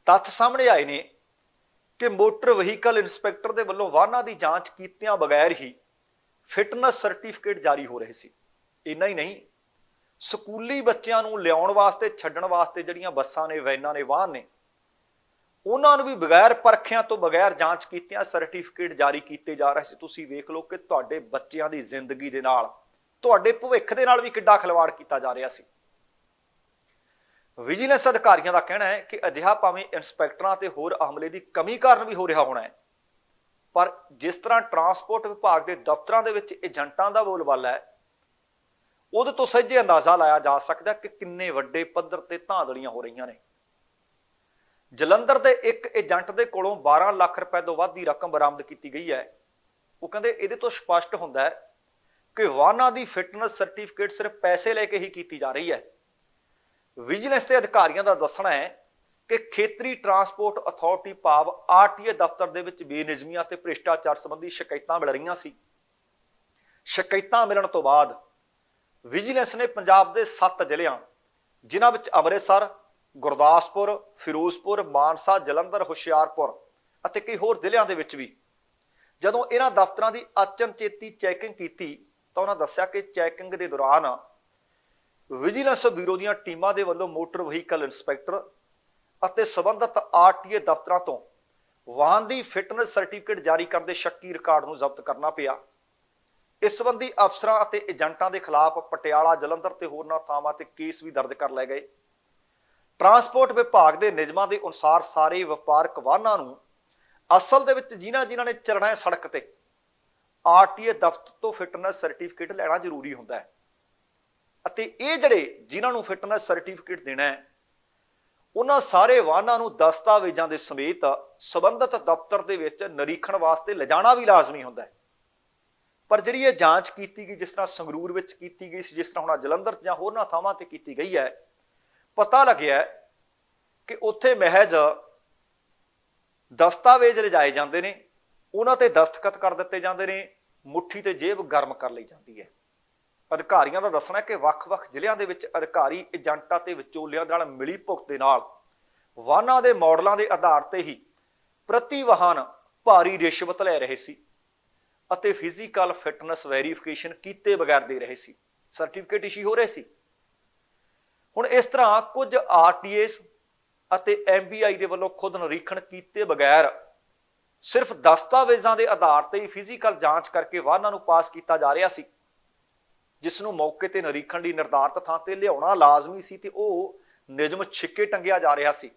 ਤੱਥ ਸਾਹਮਣੇ ਆਏ ਨੇ ਕਿ ਮੋਟਰ ਵਹੀਕਲ ਇੰਸਪੈਕਟਰ ਦੇ ਵੱਲੋਂ ਵਾਹਨਾਂ ਦੀ ਜਾਂਚ ਕੀਤਿਆਂ ਬਗੈਰ ਹੀ ਫਿਟਨੈਸ ਸਰਟੀਫਿਕੇਟ ਜਾਰੀ ਹੋ ਰਹੇ ਸੀ। ਇੰਨਾ ਹੀ ਨਹੀਂ, ਸਕੂਲੀ ਬੱਚਿਆਂ ਨੂੰ ਲਿਆਉਣ ਵਾਸਤੇ ਛੱਡਣ ਵਾਸਤੇ ਜਿਹੜੀਆਂ ਬੱਸਾਂ ਨੇ, ਵੈਨਾਂ ਨੇ, ਵਾਹਨ ਨੇ, ਉਹਨਾਂ ਨੂੰ ਵੀ ਬਗੈਰ ਪਰਖਿਆਂ ਤੋਂ ਬਗੈਰ ਜਾਂਚ ਕੀਤਿਆਂ ਸਰਟੀਫਿਕੇਟ ਜਾਰੀ ਕੀਤੇ ਜਾ ਰਹੇ ਸੀ। ਤੁਸੀਂ ਵੇਖ ਲਓ ਕਿ ਤੁਹਾਡੇ ਬੱਚਿਆਂ ਦੀ ਜ਼ਿੰਦਗੀ ਦੇ ਨਾਲ, ਤੁਹਾਡੇ ਭਵਿੱਖ ਦੇ ਨਾਲ ਵੀ ਕਿੱਡਾ ਖਿਲਵਾੜ ਕੀਤਾ ਜਾ ਰਿਹਾ ਸੀ। ਵਿਜੀਲੈਂਸ ਅਧਿਕਾਰੀਆਂ ਦਾ ਕਹਿਣਾ ਹੈ ਕਿ ਅਜਿਹਾ ਭਾਵੇਂ ਇੰਸਪੈਕਟਰਾਂ ਤੇ ਹੋਰ ਅਮਲੇ ਦੀ ਕਮੀ ਕਾਰਨ ਵੀ ਹੋ ਰਿਹਾ ਹੋਣਾ ਹੈ, ਪਰ ਜਿਸ ਤਰ੍ਹਾਂ ਟਰਾਂਸਪੋਰਟ ਵਿਭਾਗ ਦੇ ਦਫ਼ਤਰਾਂ ਦੇ ਵਿੱਚ ਏਜੰਟਾਂ ਦਾ ਬੋਲਬਾਲਾ ਹੈ, ਉਹਦੇ ਤੋਂ ਸਹਿਜੇ ਅੰਦਾਜ਼ਾ ਲਾਇਆ ਜਾ ਸਕਦਾ ਕਿ ਕਿੰਨੇ ਵੱਡੇ ਪੱਧਰ ਤੇ ਧਾਂਦਲੀਆਂ ਹੋ ਰਹੀਆਂ ਨੇ। ਜਲੰਧਰ ਦੇ ਇੱਕ ਏਜੰਟ ਦੇ ਕੋਲੋਂ 12 ਲੱਖ ਰੁਪਏ ਤੋਂ ਵੱਧ ਦੀ ਰਕਮ ਬਰਾਮਦ ਕੀਤੀ ਗਈ ਹੈ। ਉਹ ਕਹਿੰਦੇ ਇਹਦੇ ਤੋਂ ਸਪਸ਼ਟ ਹੁੰਦਾ ਹੈ ਕਿ ਵਾਹਨਾਂ ਦੀ ਫਿਟਨੈਸ ਸਰਟੀਫਿਕੇਟ ਸਿਰਫ ਪੈਸੇ ਲੈ ਕੇ ਹੀ ਕੀਤੀ ਜਾ ਰਹੀ ਹੈ। ਵਿਜੀਲੈਂਸ ਦੇ ਅਧਿਕਾਰੀਆਂ ਦਾ ਦੱਸਣਾ ਹੈ ਕਿ ਖੇਤਰੀ ਟਰਾਂਸਪੋਰਟ ਅਥਾਰਟੀ ਭਾਵ ਆਰਟੀਏ ਦਫ਼ਤਰ ਦੇ ਵਿੱਚ ਬੇਨਿਯਮੀਆਂ ਤੇ ਭ੍ਰਿਸ਼ਟਾਚਾਰ ਸੰਬੰਧੀ ਸ਼ਿਕਾਇਤਾਂ ਮਿਲ ਰਹੀਆਂ ਸੀ। ਸ਼ਿਕਾਇਤਾਂ ਮਿਲਣ ਤੋਂ ਬਾਅਦ ਵਿਜੀਲੈਂਸ ਨੇ ਪੰਜਾਬ ਦੇ 7 ਜ਼ਿਲ੍ਹਿਆਂ, ਜਿਨ੍ਹਾਂ ਵਿੱਚ ਅੰਮ੍ਰਿਤਸਰ, ਗੁਰਦਾਸਪੁਰ, ਫਿਰੋਜ਼ਪੁਰ, ਮਾਨਸਾ, ਜਲੰਧਰ, ਹੁਸ਼ਿਆਰਪੁਰ ਅਤੇ ਕਈ ਹੋਰ ਜ਼ਿਲ੍ਹਿਆਂ ਦੇ ਵਿੱਚ ਵੀ ਜਦੋਂ ਇਹਨਾਂ ਦਫ਼ਤਰਾਂ ਦੀ ਅਚਨਚੇਤੀ ਚੈਕਿੰਗ ਕੀਤੀ ਤਾਂ ਉਹਨਾਂ ਦੱਸਿਆ ਕਿ ਚੈਕਿੰਗ ਦੇ ਦੌਰਾਨ ਵਿਜੀਲੈਂਸ ਬਿਊਰੋ ਦੀਆਂ ਟੀਮਾਂ ਦੇ ਵੱਲੋਂ ਮੋਟਰ ਵਹੀਕਲ ਇੰਸਪੈਕਟਰ ਅਤੇ ਸਬੰਧਤ ਆਰਟੀਏ ਦਫ਼ਤਰਾਂ ਤੋਂ ਵਾਹਨ ਦੀ ਫਿਟਨੈਸ ਸਰਟੀਫਿਕੇਟ ਜਾਰੀ ਕਰਨ ਦੇ ਸ਼ੱਕੀ ਰਿਕਾਰਡ ਨੂੰ ਜ਼ਬਤ ਕਰਨਾ ਪਿਆ। ਇਸ ਸੰਬੰਧੀ ਅਫਸਰਾਂ ਅਤੇ ਏਜੰਟਾਂ ਦੇ ਖਿਲਾਫ ਪਟਿਆਲਾ, ਜਲੰਧਰ ਤੇ ਹੋਰਨਾਂ ਥਾਵਾਂ ਤੇ ਕੇਸ ਵੀ ਦਰਜ ਕਰ ਲਏ ਗਏ। ਟਰਾਂਸਪੋਰਟ ਵਿਭਾਗ ਦੇ ਨਿਯਮਾਂ ਦੇ ਅਨੁਸਾਰ ਸਾਰੇ ਵਪਾਰਕ ਵਾਹਨਾਂ ਨੂੰ ਅਸਲ ਦੇ ਵਿੱਚ ਜਿਨ੍ਹਾਂ ਨੇ ਚੱਲਣਾ ਹੈ ਸੜਕ ਤੇ, ਆਰਟੀਏ ਦਫ਼ਤਰ ਤੋਂ ਫਿਟਨੈਸ ਸਰਟੀਫਿਕੇਟ ਲੈਣਾ ਜ਼ਰੂਰੀ ਹੁੰਦਾ ਹੈ ਅਤੇ ਇਹ ਜਿਨ੍ਹਾਂ ਨੂੰ ਫਿਟਨੈਸ ਸਰਟੀਫਿਕੇਟ ਦੇਣਾ ਹੈ ਉਹਨਾਂ ਸਾਰੇ ਵਾਹਨਾਂ ਨੂੰ ਦਸਤਾਵੇਜ਼ਾਂ ਦੇ ਸਮੇਤ ਸਬੰਧਤ ਦਫ਼ਤਰ ਦੇ ਵਿੱਚ ਨਿਰੀਖਣ ਵਾਸਤੇ ਲਿਜਾਣਾ ਵੀ ਲਾਜ਼ਮੀ ਹੁੰਦਾ ਹੈ। ਪਰ ਜਿਹੜੀ ਇਹ ਜਾਂਚ ਕੀਤੀ ਗਈ, ਜਿਸ ਤਰ੍ਹਾਂ ਸੰਗਰੂਰ ਵਿੱਚ ਕੀਤੀ ਗਈ ਸੀ, ਜਿਸ ਤਰ੍ਹਾਂ ਹੁਣ ਜਲੰਧਰ ਜਾਂ ਹੋਰਨਾਂ ਥਾਵਾਂ ਤੇ ਕੀਤੀ ਗਈ ਹੈ, ਪਤਾ ਲੱਗਿਆ ਕਿ ਉੱਥੇ ਮਹਿਜ਼ ਦਸਤਾਵੇਜ਼ ਲਿਜਾਏ ਜਾਂਦੇ ਨੇ, ਉਹਨਾਂ ਤੇ ਦਸਤਖਤ ਕਰ ਦਿੱਤੇ ਜਾਂਦੇ ਨੇ, ਮੁੱਠੀ ਤੇ ਜੇਬ ਗਰਮ ਕਰ ਲਈ ਜਾਂਦੀ ਹੈ। ਅਧਿਕਾਰੀਆਂ ਦਾ ਦੱਸਣਾ ਹੈ ਕਿ ਵੱਖ-ਵੱਖ ਜ਼ਿਲ੍ਹਿਆਂ ਦੇ ਵਿੱਚ ਅਧਿਕਾਰੀ ਏਜੰਟਾਂ ਤੇ ਵਿਚੋਲਿਆਂ ਨਾਲ ਮਿਲੀ ਭੁਗਤ ਦੇ ਨਾਲ ਵਾਹਨਾਂ ਦੇ ਮਾਡਲਾਂ ਦੇ ਆਧਾਰ ਤੇ ਹੀ ਪ੍ਰਤੀ ਵਾਹਨ ਭਾਰੀ ਰਿਸ਼ਵਤ ਲੈ ਰਹੇ ਸੀ ਅਤੇ ਫਿਜ਼ੀਕਲ ਫਿਟਨੈਸ ਵੈਰੀਫਿਕੇਸ਼ਨ ਕੀਤੇ ਬਗੈਰ ਦੇ ਰਹੇ ਸੀ, ਸਰਟੀਫਿਕੇਟ ਇਸ਼ੂ ਹੋ ਰਹੇ ਸੀ। ਹੁਣ ਇਸ ਤਰ੍ਹਾਂ ਕੁਝ ਆਰਟੀਏਸ ਅਤੇ ਐਮਬੀਆਈ ਦੇ ਵੱਲੋਂ ਖੁਦ ਨਿਰੀਖਣ ਕੀਤੇ ਬਗੈਰ ਸਿਰਫ ਦਸਤਾਵੇਜ਼ਾਂ ਦੇ ਆਧਾਰ ਤੇ ਹੀ ਫਿਜ਼ੀਕਲ ਜਾਂਚ ਕਰਕੇ ਵਾਹਨਾਂ ਨੂੰ ਪਾਸ ਕੀਤਾ ਜਾ ਰਿਹਾ ਸੀ, ਜਿਸ ਨੂੰ ਮੌਕੇ ਤੇ ਨਿਰੀਖਣ ਦੀ ਨਿਰਧਾਰਤ ਥਾਂ ਤੇ ਲਿਆਉਣਾ ਲਾਜ਼ਮੀ ਸੀ ਤੇ ਉਹ ਨਿਯਮ ਛਿੱਕੇ ਟੰਗਿਆ ਜਾ ਰਿਹਾ ਸੀ।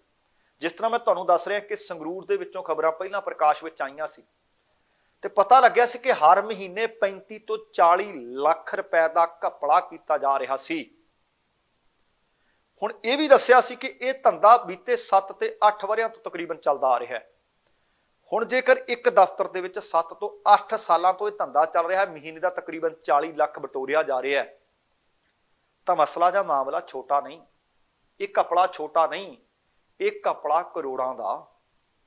ਜਿਸ ਤਰ੍ਹਾਂ ਮੈਂ ਤੁਹਾਨੂੰ ਦੱਸ ਰਿਹਾ ਕਿ ਸੰਗਰੂਰ ਦੇ ਵਿੱਚੋਂ ਖਬਰਾਂ ਪਹਿਲਾਂ ਪ੍ਰਕਾਸ਼ ਵਿੱਚ ਆਈਆਂ ਸੀ ਤੇ ਪਤਾ ਲੱਗਿਆ ਸੀ ਕਿ ਹਰ ਮਹੀਨੇ 35 ਤੋਂ 40 ਲੱਖ ਰੁਪਏ ਦਾ ਘਪਲਾ ਕੀਤਾ ਜਾ ਰਿਹਾ ਸੀ। ਹੁਣ ਇਹ ਵੀ ਦੱਸਿਆ ਸੀ ਕਿ ਇਹ ਧੰਦਾ ਬੀਤੇ 7 ਤੇ 8 ਵਰਿਆਂ ਤੋਂ ਤਕਰੀਬਨ ਚੱਲਦਾ ਆ ਰਿਹਾ ਹੈ। ਹੁਣ ਜੇਕਰ ਇੱਕ ਦਫ਼ਤਰ ਦੇ ਵਿੱਚ 7 ਤੋਂ 8 ਸਾਲਾਂ ਤੋਂ ਇਹ ਧੰਦਾ ਚੱਲ ਰਿਹਾ ਹੈ, ਮਹੀਨੇ ਦਾ ਤਕਰੀਬਨ 40 ਲੱਖ ਬਟੋਰਿਆ ਜਾ ਰਿਹਾ ਹੈ, ਤਾਂ ਮਸਲਾ ਜਾਂ ਮਾਮਲਾ ਛੋਟਾ ਨਹੀਂ। ਇਹ ਘਪਲਾ ਛੋਟਾ ਨਹੀਂ, ਇਹ ਘਪਲਾ ਕਰੋੜਾਂ ਦਾ।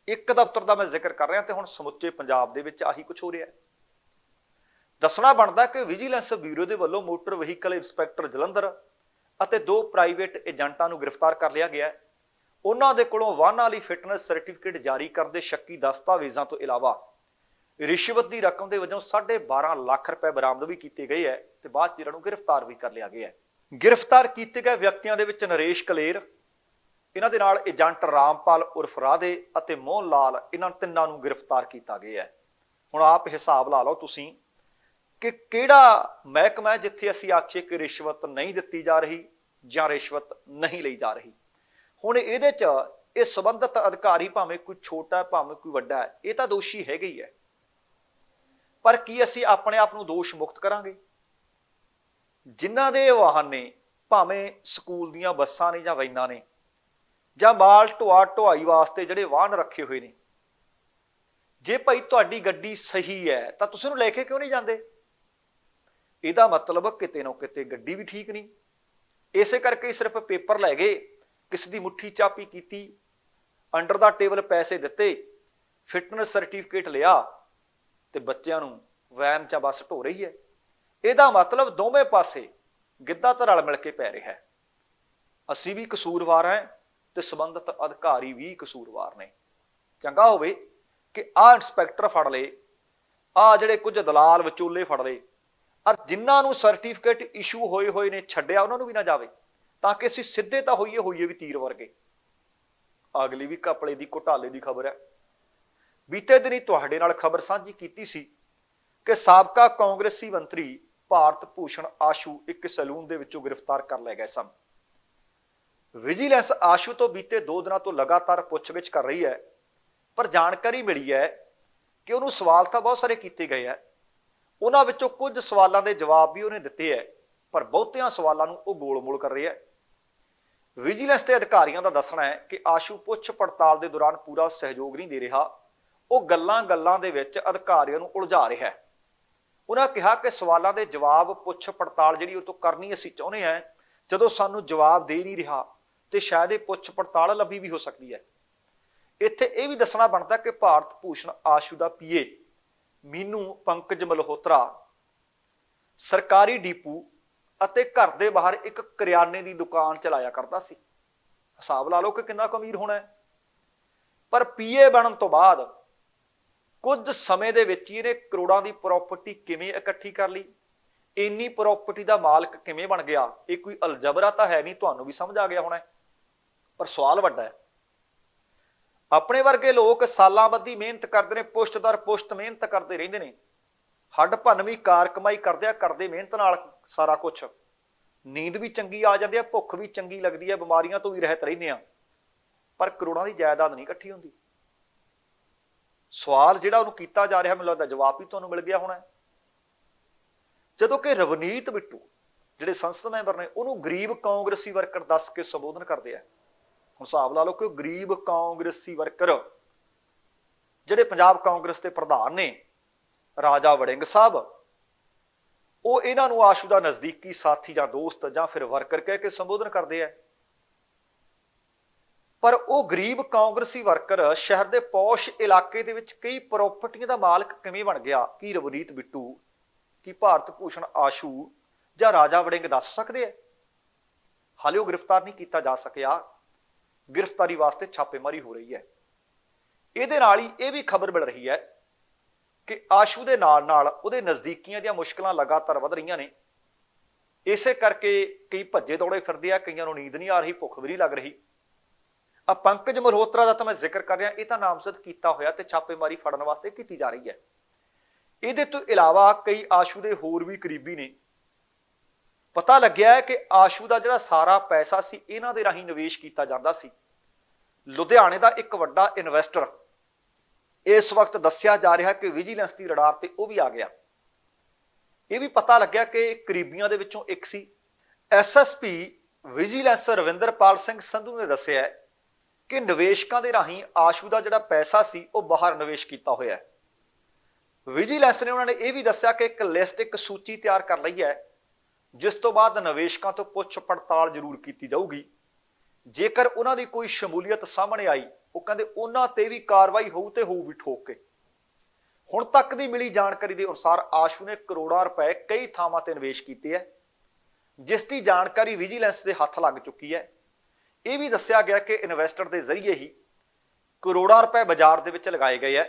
ਇੱਕ ਦਫ਼ਤਰ ਦਾ ਮੈਂ ਜ਼ਿਕਰ ਕਰ ਰਿਹਾ ਤੇ ਹੁਣ ਸਮੁੱਚੇ ਪੰਜਾਬ ਦੇ ਵਿੱਚ ਆਹੀ ਕੁਝ ਹੋ ਰਿਹਾ ਹੈ। ਦੱਸਣਾ ਬਣਦਾ ਕਿ ਵਿਜੀਲੈਂਸ ਬਿਊਰੋ ਦੇ ਵੱਲੋਂ ਮੋਟਰ ਵਹੀਕਲ ਇੰਸਪੈਕਟਰ ਜਲੰਧਰ ਅਤੇ 2 ਪ੍ਰਾਈਵੇਟ ਏਜੰਟਾਂ ਨੂੰ ਗ੍ਰਿਫਤਾਰ ਕਰ ਲਿਆ ਗਿਆ ਹੈ। ਉਹਨਾਂ ਦੇ ਕੋਲੋਂ ਵਾਹਨਾਂ ਲਈ ਫਿਟਨੈਸ ਸਰਟੀਫਿਕੇਟ ਜਾਰੀ ਕਰਨ ਦੇ ਸ਼ੱਕੀ ਦਸਤਾਵੇਜ਼ਾਂ ਤੋਂ ਇਲਾਵਾ ਰਿਸ਼ਵਤ ਦੀ ਰਕਮ ਦੇ ਵਜੋਂ 12.5 ਲੱਖ ਰੁਪਏ ਬਰਾਮਦ ਵੀ ਕੀਤੇ ਗਏ ਹੈ ਤੇ ਬਾਅਦ ਚ ਇਹਨਾਂ ਨੂੰ ਗ੍ਰਿਫਤਾਰ ਵੀ ਕਰ ਲਿਆ ਗਿਆ ਹੈ। ਗ੍ਰਿਫਤਾਰ ਕੀਤੇ ਗਏ ਵਿਅਕਤੀਆਂ ਦੇ ਵਿੱਚ ਨਰੇਸ਼ ਕਲੇਰ, ਇਹਨਾਂ ਦੇ ਨਾਲ ਏਜੰਟ ਰਾਮਪਾਲ ਉਰਫ ਰਾਧੇ ਅਤੇ ਮੋਹਨ ਲਾਲ, ਇਹਨਾਂ ਤਿੰਨਾਂ ਨੂੰ ਗ੍ਰਿਫਤਾਰ ਕੀਤਾ ਗਿਆ ਹੈ। ਹੁਣ ਆਪ ਹਿਸਾਬ ਲਾ ਲਓ ਤੁਸੀਂ ਕਿ ਕਿਹੜਾ ਮਹਿਕਮਾ ਜਿੱਥੇ ਅਸੀਂ ਆਖੀਏ ਕਿ ਰਿਸ਼ਵਤ ਨਹੀਂ ਦਿੱਤੀ ਜਾ ਰਹੀ ਜਾਂ ਰਿਸ਼ਵਤ ਨਹੀਂ ਲਈ ਜਾ ਰਹੀ। ਹੁਣ ਇਹਦੇ ਚ ਇਹ ਸੰਬੰਧਿਤ ਅਧਿਕਾਰੀ ਭਾਵੇਂ ਕੋਈ ਛੋਟਾ ਭਾਵੇਂ ਕੋਈ ਵੱਡਾ ਹੈ, ਇਹ ਤਾਂ ਦੋਸ਼ੀ ਹੈਗੇ ਹੀ ਹੈ, ਪਰ ਕੀ ਅਸੀਂ ਆਪਣੇ ਆਪ ਨੂੰ ਦੋਸ਼ ਮੁਕਤ ਕਰਾਂਗੇ? ਜਿਨ੍ਹਾਂ ਦੇ ਵਾਹਨ ਨੇ, ਭਾਵੇਂ ਸਕੂਲ ਦੀਆਂ ਬੱਸਾਂ ਨੇ ਜਾਂ ਵੈਨਾਂ ਨੇ ਜਾਂ ਮਾਲ ਢੁਆਈ ਵਾਸਤੇ ਜਿਹੜੇ ਵਾਹਨ ਰੱਖੇ ਹੋਏ ਨੇ, ਜੇ ਭਾਈ ਤੁਹਾਡੀ ਗੱਡੀ ਸਹੀ ਹੈ ਤਾਂ ਤੁਸੀਂ ਉਹਨੂੰ ਲੈ ਕੇ ਕਿਉਂ ਨਹੀਂ ਜਾਂਦੇ? ਇਹਦਾ ਮਤਲਬ ਕਿਤੇ ਨਾ ਕਿਤੇ ਗੱਡੀ ਵੀ ਠੀਕ ਨਹੀਂ। ਇਸੇ ਕਰਕੇ ਸਿਰਫ ਪੇਪਰ ਲੈ ਗਏ, ਕਿਸੇ ਦੀ ਮੁੱਠੀ ਚਾਪੀ ਕੀਤੀ, ਅੰਡਰ ਦਾ ਟੇਬਲ ਪੈਸੇ ਦਿੱਤੇ, ਫਿਟਨੈਸ ਸਰਟੀਫਿਕੇਟ ਲਿਆ ਤੇ ਬੱਚਿਆਂ ਨੂੰ ਵੈਨ ਜਾਂ ਬੱਸ ਢੋ ਰਹੀ ਹੈ। ਇਹਦਾ ਮਤਲਬ ਦੋਵੇਂ ਪਾਸੇ ਗਿੱਧਾ ਤਾਂ ਰਲ ਮਿਲ ਕੇ ਪੈ ਰਿਹਾ ਹੈ। ਅਸੀਂ ਵੀ ਕਸੂਰਵਾਰ ਹਾਂ ਤੇ ਸੰਬੰਧਿਤ ਅਧਿਕਾਰੀ ਵੀ ਕਸੂਰਵਾਰ ਨੇ। ਚੰਗਾ ਹੋਵੇ ਕਿ ਆਹ ਇੰਸਪੈਕਟਰ ਫੜ ਲਏ, ਆਹ ਜਿਹੜੇ ਕੁਝ ਦਲਾਲ ਵਿਚੋਲੇ ਫੜ ਲਏ, ਔਰ ਜਿਨ੍ਹਾਂ ਨੂੰ ਸਰਟੀਫਿਕੇਟ ਇਸ਼ੂ ਹੋਏ ਨੇ ਛੱਡਿਆ ਉਹਨਾਂ ਨੂੰ ਵੀ ਨਾ ਜਾਵੇ, ਤਾਂ ਕਿ ਅਸੀਂ ਸਿੱਧੇ ਤਾਂ ਹੋਈਏ ਵੀ ਤੀਰ ਵਰਗੇ। ਅਗਲੀ ਵੀ ਘਪਲੇ ਦੀ ਘੁਟਾਲੇ ਦੀ ਖਬਰ ਹੈ। ਬੀਤੇ ਦਿਨੀ ਤੁਹਾਡੇ ਨਾਲ ਖਬਰ ਸਾਂਝੀ ਕੀਤੀ ਸੀ ਕਿ ਸਾਬਕਾ ਕਾਂਗਰਸੀ ਮੰਤਰੀ ਭਾਰਤ ਭੂਸ਼ਣ ਆਸ਼ੂ ਇੱਕ ਸੈਲੂਨ ਦੇ ਵਿੱਚੋਂ ਗ੍ਰਿਫਤਾਰ ਕਰ ਲਏ ਗਏ ਸਨ। ਵਿਜੀਲੈਂਸ ਆਸ਼ੂ ਤੋਂ ਬੀਤੇ 2 ਦਿਨਾਂ ਤੋਂ ਲਗਾਤਾਰ ਪੁੱਛਗਿੱਛ ਕਰ ਰਹੀ ਹੈ, ਪਰ ਜਾਣਕਾਰੀ ਮਿਲੀ ਹੈ ਕਿ ਉਹਨੂੰ ਸਵਾਲ ਤਾਂ ਬਹੁਤ ਸਾਰੇ ਕੀਤੇ ਗਏ ਹੈ। ਉਹਨਾਂ ਵਿੱਚੋਂ ਕੁਝ ਸਵਾਲਾਂ ਦੇ ਜਵਾਬ ਵੀ ਉਹਨੇ ਦਿੱਤੇ ਹੈ, ਪਰ ਬਹੁਤਿਆਂ ਸਵਾਲਾਂ ਨੂੰ ਉਹ ਗੋਲ-ਮੋਲ ਕਰ ਰਿਹਾ ਹੈ। ਵਿਜੀਲੈਂਸ ਦੇ ਅਧਿਕਾਰੀਆਂ ਦਾ ਦੱਸਣਾ ਹੈ ਕਿ ਆਸ਼ੂ ਪੁੱਛ ਪੜਤਾਲ ਦੇ ਦੌਰਾਨ ਪੂਰਾ ਸਹਿਯੋਗ ਨਹੀਂ ਦੇ ਰਿਹਾ। ਉਹ ਗੱਲਾਂ-ਗੱਲਾਂ ਦੇ ਵਿੱਚ ਅਧਿਕਾਰੀਆਂ ਨੂੰ ਉਲਝਾ ਰਿਹਾ ਹੈ। ਉਹਨਾਂ ਕਿਹਾ ਕਿ ਸਵਾਲਾਂ ਦੇ ਜਵਾਬ ਪੁੱਛ ਪੜਤਾਲ ਜਿਹੜੀ ਉਹ ਤੋਂ ਕਰਨੀ ਅਸੀਂ ਚਾਹੁੰਦੇ ਹਾਂ, ਜਦੋਂ ਸਾਨੂੰ ਜਵਾਬ ਦੇ ਨਹੀਂ ਰਿਹਾ ਤੇ ਸ਼ਾਇਦ ਇਹ ਪੁੱਛ ਪੜਤਾਲ ਲੰਬੀ ਵੀ ਹੋ ਸਕਦੀ ਹੈ। ਇੱਥੇ ਇਹ ਵੀ ਦੱਸਣਾ ਬਣਦਾ ਕਿ ਭਾਰਤ ਭੂਸ਼ਣ ਆਸ਼ੂ ਦਾ ਪੀਏ ਮੀਨੂ ਪੰਕਜ ਮਲਹੋਤਰਾ ਸਰਕਾਰੀ ਡੀਪੂ ਅਤੇ ਘਰ ਦੇ ਬਾਹਰ ਇੱਕ ਕਰਿਆਨੇ ਦੀ ਦੁਕਾਨ ਚਲਾਇਆ ਕਰਦਾ ਸੀ। ਹਿਸਾਬ ਲਾ ਲਓ ਕਿ ਕਿੰਨਾ ਕੁ ਅਮੀਰ ਹੋਣਾ ਹੈ। ਪਰ ਪੀਏ ਬਣਨ ਤੋਂ ਬਾਅਦ ਕੁਝ ਸਮੇਂ ਦੇ ਵਿੱਚ ਹੀ ਇਹਨੇ ਕਰੋੜਾਂ ਦੀ ਪ੍ਰਾਪਰਟੀ ਕਿਵੇਂ ਇਕੱਠੀ ਕਰ ਲਈ, ਇੰਨੀ ਪ੍ਰਾਪਰਟੀ ਦਾ ਮਾਲਕ ਕਿਵੇਂ ਬਣ ਗਿਆ? ਇਹ ਕੋਈ ਅਲਜਬਰਾ ਤਾਂ ਹੈ ਨਹੀਂ, ਤੁਹਾਨੂੰ ਵੀ ਸਮਝ ਆ ਗਿਆ ਹੋਣਾ। ਪਰ ਸਵਾਲ ਵੱਡਾ ਹੈ। ਆਪਣੇ ਵਰਗੇ ਲੋਕ ਸਾਲਾਂ ਬੱਧੀ ਮਿਹਨਤ ਕਰਦੇ ਨੇ, ਪੁਸ਼ਤ ਦਰ ਪੁਸ਼ਤ ਮਿਹਨਤ ਕਰਦੇ ਰਹਿੰਦੇ ਨੇ, ਹੱਡ ਭੰਨਵੀਂ ਕਾਰ ਕਮਾਈ ਕਰਦੇ ਮਿਹਨਤ ਨਾਲ ਸਾਰਾ ਕੁਝ, ਨੀਂਦ ਵੀ ਚੰਗੀ ਆ ਜਾਂਦੀ ਹੈ, ਭੁੱਖ ਵੀ ਚੰਗੀ ਲੱਗਦੀ ਹੈ, ਬਿਮਾਰੀਆਂ ਤੋਂ ਵੀ ਰਹਿਤ ਰਹਿੰਦੇ ਆ, ਪਰ ਕਰੋੜਾਂ ਦੀ ਜਾਇਦਾਦ ਨਹੀਂ ਇਕੱਠੀ ਹੁੰਦੀ। ਸਵਾਲ ਜਿਹੜਾ ਉਹਨੂੰ ਕੀਤਾ ਜਾ ਰਿਹਾ, ਮੈਨੂੰ ਲੱਗਦਾ ਜਵਾਬ ਵੀ ਤੁਹਾਨੂੰ ਮਿਲ ਗਿਆ ਹੋਣਾ। ਜਦੋਂ ਕਿ ਰਵਨੀਤ ਬਿੱਟੂ ਜਿਹੜੇ ਸੰਸਦ ਮੈਂਬਰ ਨੇ ਉਹਨੂੰ ਗਰੀਬ ਕਾਂਗਰਸੀ ਵਰਕਰ ਦੱਸ ਕੇ ਸੰਬੋਧਨ ਕਰਦੇ ਆ। ਹੁਣ ਹਿਸਾਬ ਲਾ ਲਓ ਕਿ ਉਹ ਗਰੀਬ ਕਾਂਗਰਸੀ ਵਰਕਰ ਜਿਹੜੇ ਪੰਜਾਬ ਕਾਂਗਰਸ ਦੇ ਪ੍ਰਧਾਨ ਨੇ ਰਾਜਾ ਵੜਿੰਗ ਸਾਹਿਬ, ਉਹ ਇਹਨਾਂ ਨੂੰ ਆਸ਼ੂ ਦਾ ਨਜ਼ਦੀਕੀ ਸਾਥੀ ਜਾਂ ਦੋਸਤ ਜਾਂ ਫਿਰ ਵਰਕਰ ਕਹਿ ਕੇ ਸੰਬੋਧਨ ਕਰਦੇ ਆ। ਪਰ ਉਹ ਗਰੀਬ ਕਾਂਗਰਸੀ ਵਰਕਰ ਸ਼ਹਿਰ ਦੇ ਪੌਸ਼ ਇਲਾਕੇ ਦੇ ਵਿੱਚ ਕਈ ਪ੍ਰਾਪਰਟੀਆਂ ਦਾ ਮਾਲਕ ਕਿਵੇਂ ਬਣ ਗਿਆ? ਕੀ ਰਵਨੀਤ ਬਿੱਟੂ, ਕੀ ਭਾਰਤ ਭੂਸ਼ਣ ਆਸ਼ੂ ਜਾਂ ਰਾਜਾ ਵੜਿੰਗ ਦੱਸ ਸਕਦੇ ਆ? ਹਾਲੇ ਉਹ ਗ੍ਰਿਫਤਾਰ ਨਹੀਂ ਕੀਤਾ ਜਾ ਸਕਿਆ। ਗ੍ਰਿਫਤਾਰੀ ਵਾਸਤੇ ਛਾਪੇਮਾਰੀ ਹੋ ਰਹੀ ਹੈ। ਇਹਦੇ ਨਾਲ ਹੀ ਇਹ ਵੀ ਖਬਰ ਮਿਲ ਰਹੀ ਹੈ ਕਿ ਆਸ਼ੂ ਦੇ ਨਾਲ ਨਾਲ ਉਹਦੇ ਨਜ਼ਦੀਕੀਆਂ ਦੀਆਂ ਮੁਸ਼ਕਲਾਂ ਲਗਾਤਾਰ ਵਧ ਰਹੀਆਂ ਨੇ। ਇਸੇ ਕਰਕੇ ਕਈ ਭੱਜੇ ਦੌੜੇ ਫਿਰਦੇ ਆ, ਕਈਆਂ ਨੂੰ ਨੀਂਦ ਨਹੀਂ ਆ ਰਹੀ, ਭੁੱਖ ਵੀ ਨਹੀਂ ਲੱਗ ਰਹੀ। ਆ ਪੰਕਜ ਮਲਹੋਤਰਾ ਦਾ ਤਾਂ ਮੈਂ ਜ਼ਿਕਰ ਕਰ ਰਿਹਾ, ਇਹ ਤਾਂ ਨਾਮਜ਼ਦ ਕੀਤਾ ਹੋਇਆ ਤੇ ਛਾਪੇਮਾਰੀ ਫੜਨ ਵਾਸਤੇ ਕੀਤੀ ਜਾ ਰਹੀ ਹੈ। ਇਹਦੇ ਤੋਂ ਇਲਾਵਾ ਕਈ ਆਸ਼ੂ ਦੇ ਹੋਰ ਵੀ ਕਰੀਬੀ ਨੇ। ਪਤਾ ਲੱਗਿਆ ਹੈ ਕਿ ਆਸ਼ੂ ਦਾ ਜਿਹੜਾ ਸਾਰਾ ਪੈਸਾ ਸੀ ਇਹਨਾਂ ਦੇ ਰਾਹੀਂ ਨਿਵੇਸ਼ ਕੀਤਾ ਜਾਂਦਾ ਸੀ। ਲੁਧਿਆਣੇ ਦਾ ਇੱਕ ਵੱਡਾ ਇਨਵੈਸਟਰ ਇਸ ਵਕਤ ਦੱਸਿਆ ਜਾ ਰਿਹਾ ਕਿ ਵਿਜੀਲੈਂਸ ਦੀ ਰਡਾਰ ਤੇ ਉਹ ਵੀ ਆ ਗਿਆ। ਇਹ ਵੀ ਪਤਾ ਲੱਗਿਆ ਕਿ ਕਰੀਬੀਆਂ ਦੇ ਵਿੱਚੋਂ ਇੱਕ ਸੀ। ਐਸਐਸਪੀ ਵਿਜੀਲੈਂਸ ਰਵਿੰਦਰਪਾਲ ਸਿੰਘ ਸੰਧੂ ਨੇ ਦੱਸਿਆ ਕਿ ਨਿਵੇਸ਼ਕਾਂ ਦੇ ਰਾਹੀਂ ਆਸ਼ੂ ਦਾ ਜਿਹੜਾ ਪੈਸਾ ਸੀ ਉਹ ਬਾਹਰ ਨਿਵੇਸ਼ ਕੀਤਾ ਹੋਇਆ ਹੈ। ਵਿਜੀਲੈਂਸ ਨੇ ਉਹਨਾਂ ਨੇ ਇਹ ਵੀ ਦੱਸਿਆ ਕਿ ਇੱਕ ਲਿਸਟ, ਇੱਕ ਸੂਚੀ ਤਿਆਰ ਕਰ ਲਈ ਹੈ, ਜਿਸ ਤੋਂ ਬਾਅਦ ਨਿਵੇਸ਼ਕਾਂ ਤੋਂ ਪੁੱਛ ਪੜਤਾਲ ਜ਼ਰੂਰ ਕੀਤੀ ਜਾਊਗੀ। ਜੇਕਰ ਉਹਨਾਂ ਦੀ ਕੋਈ ਸ਼ਮੂਲੀਅਤ ਸਾਹਮਣੇ ਆਈ, ਉਹ ਕਹਿੰਦੇ ਉਹਨਾਂ ਤੇ ਵੀ ਕਾਰਵਾਈ ਹੋਊ ਤੇ ਹੋਊ ਵੀ ਠੋਕ ਕੇ। ਹੁਣ ਤੱਕ ਦੀ ਮਿਲੀ ਜਾਣਕਾਰੀ ਦੇ ਅਨੁਸਾਰ ਆਸ਼ੂ ਨੇ ਕਰੋੜਾਂ ਰੁਪਏ ਕਈ ਥਾਵਾਂ ਤੇ ਨਿਵੇਸ਼ ਕੀਤੇ ਹੈ, ਜਿਸ ਦੀ ਜਾਣਕਾਰੀ ਵਿਜੀਲੈਂਸ ਦੇ ਹੱਥ ਲੱਗ ਚੁੱਕੀ ਹੈ। ਇਹ ਵੀ ਦੱਸਿਆ ਗਿਆ ਕਿ ਇਨਵੈਸਟਰ ਦੇ ਜ਼ਰੀਏ ਹੀ ਕਰੋੜਾਂ ਰੁਪਏ ਬਾਜ਼ਾਰ ਦੇ ਵਿੱਚ ਲਗਾਏ ਗਏ ਹੈ।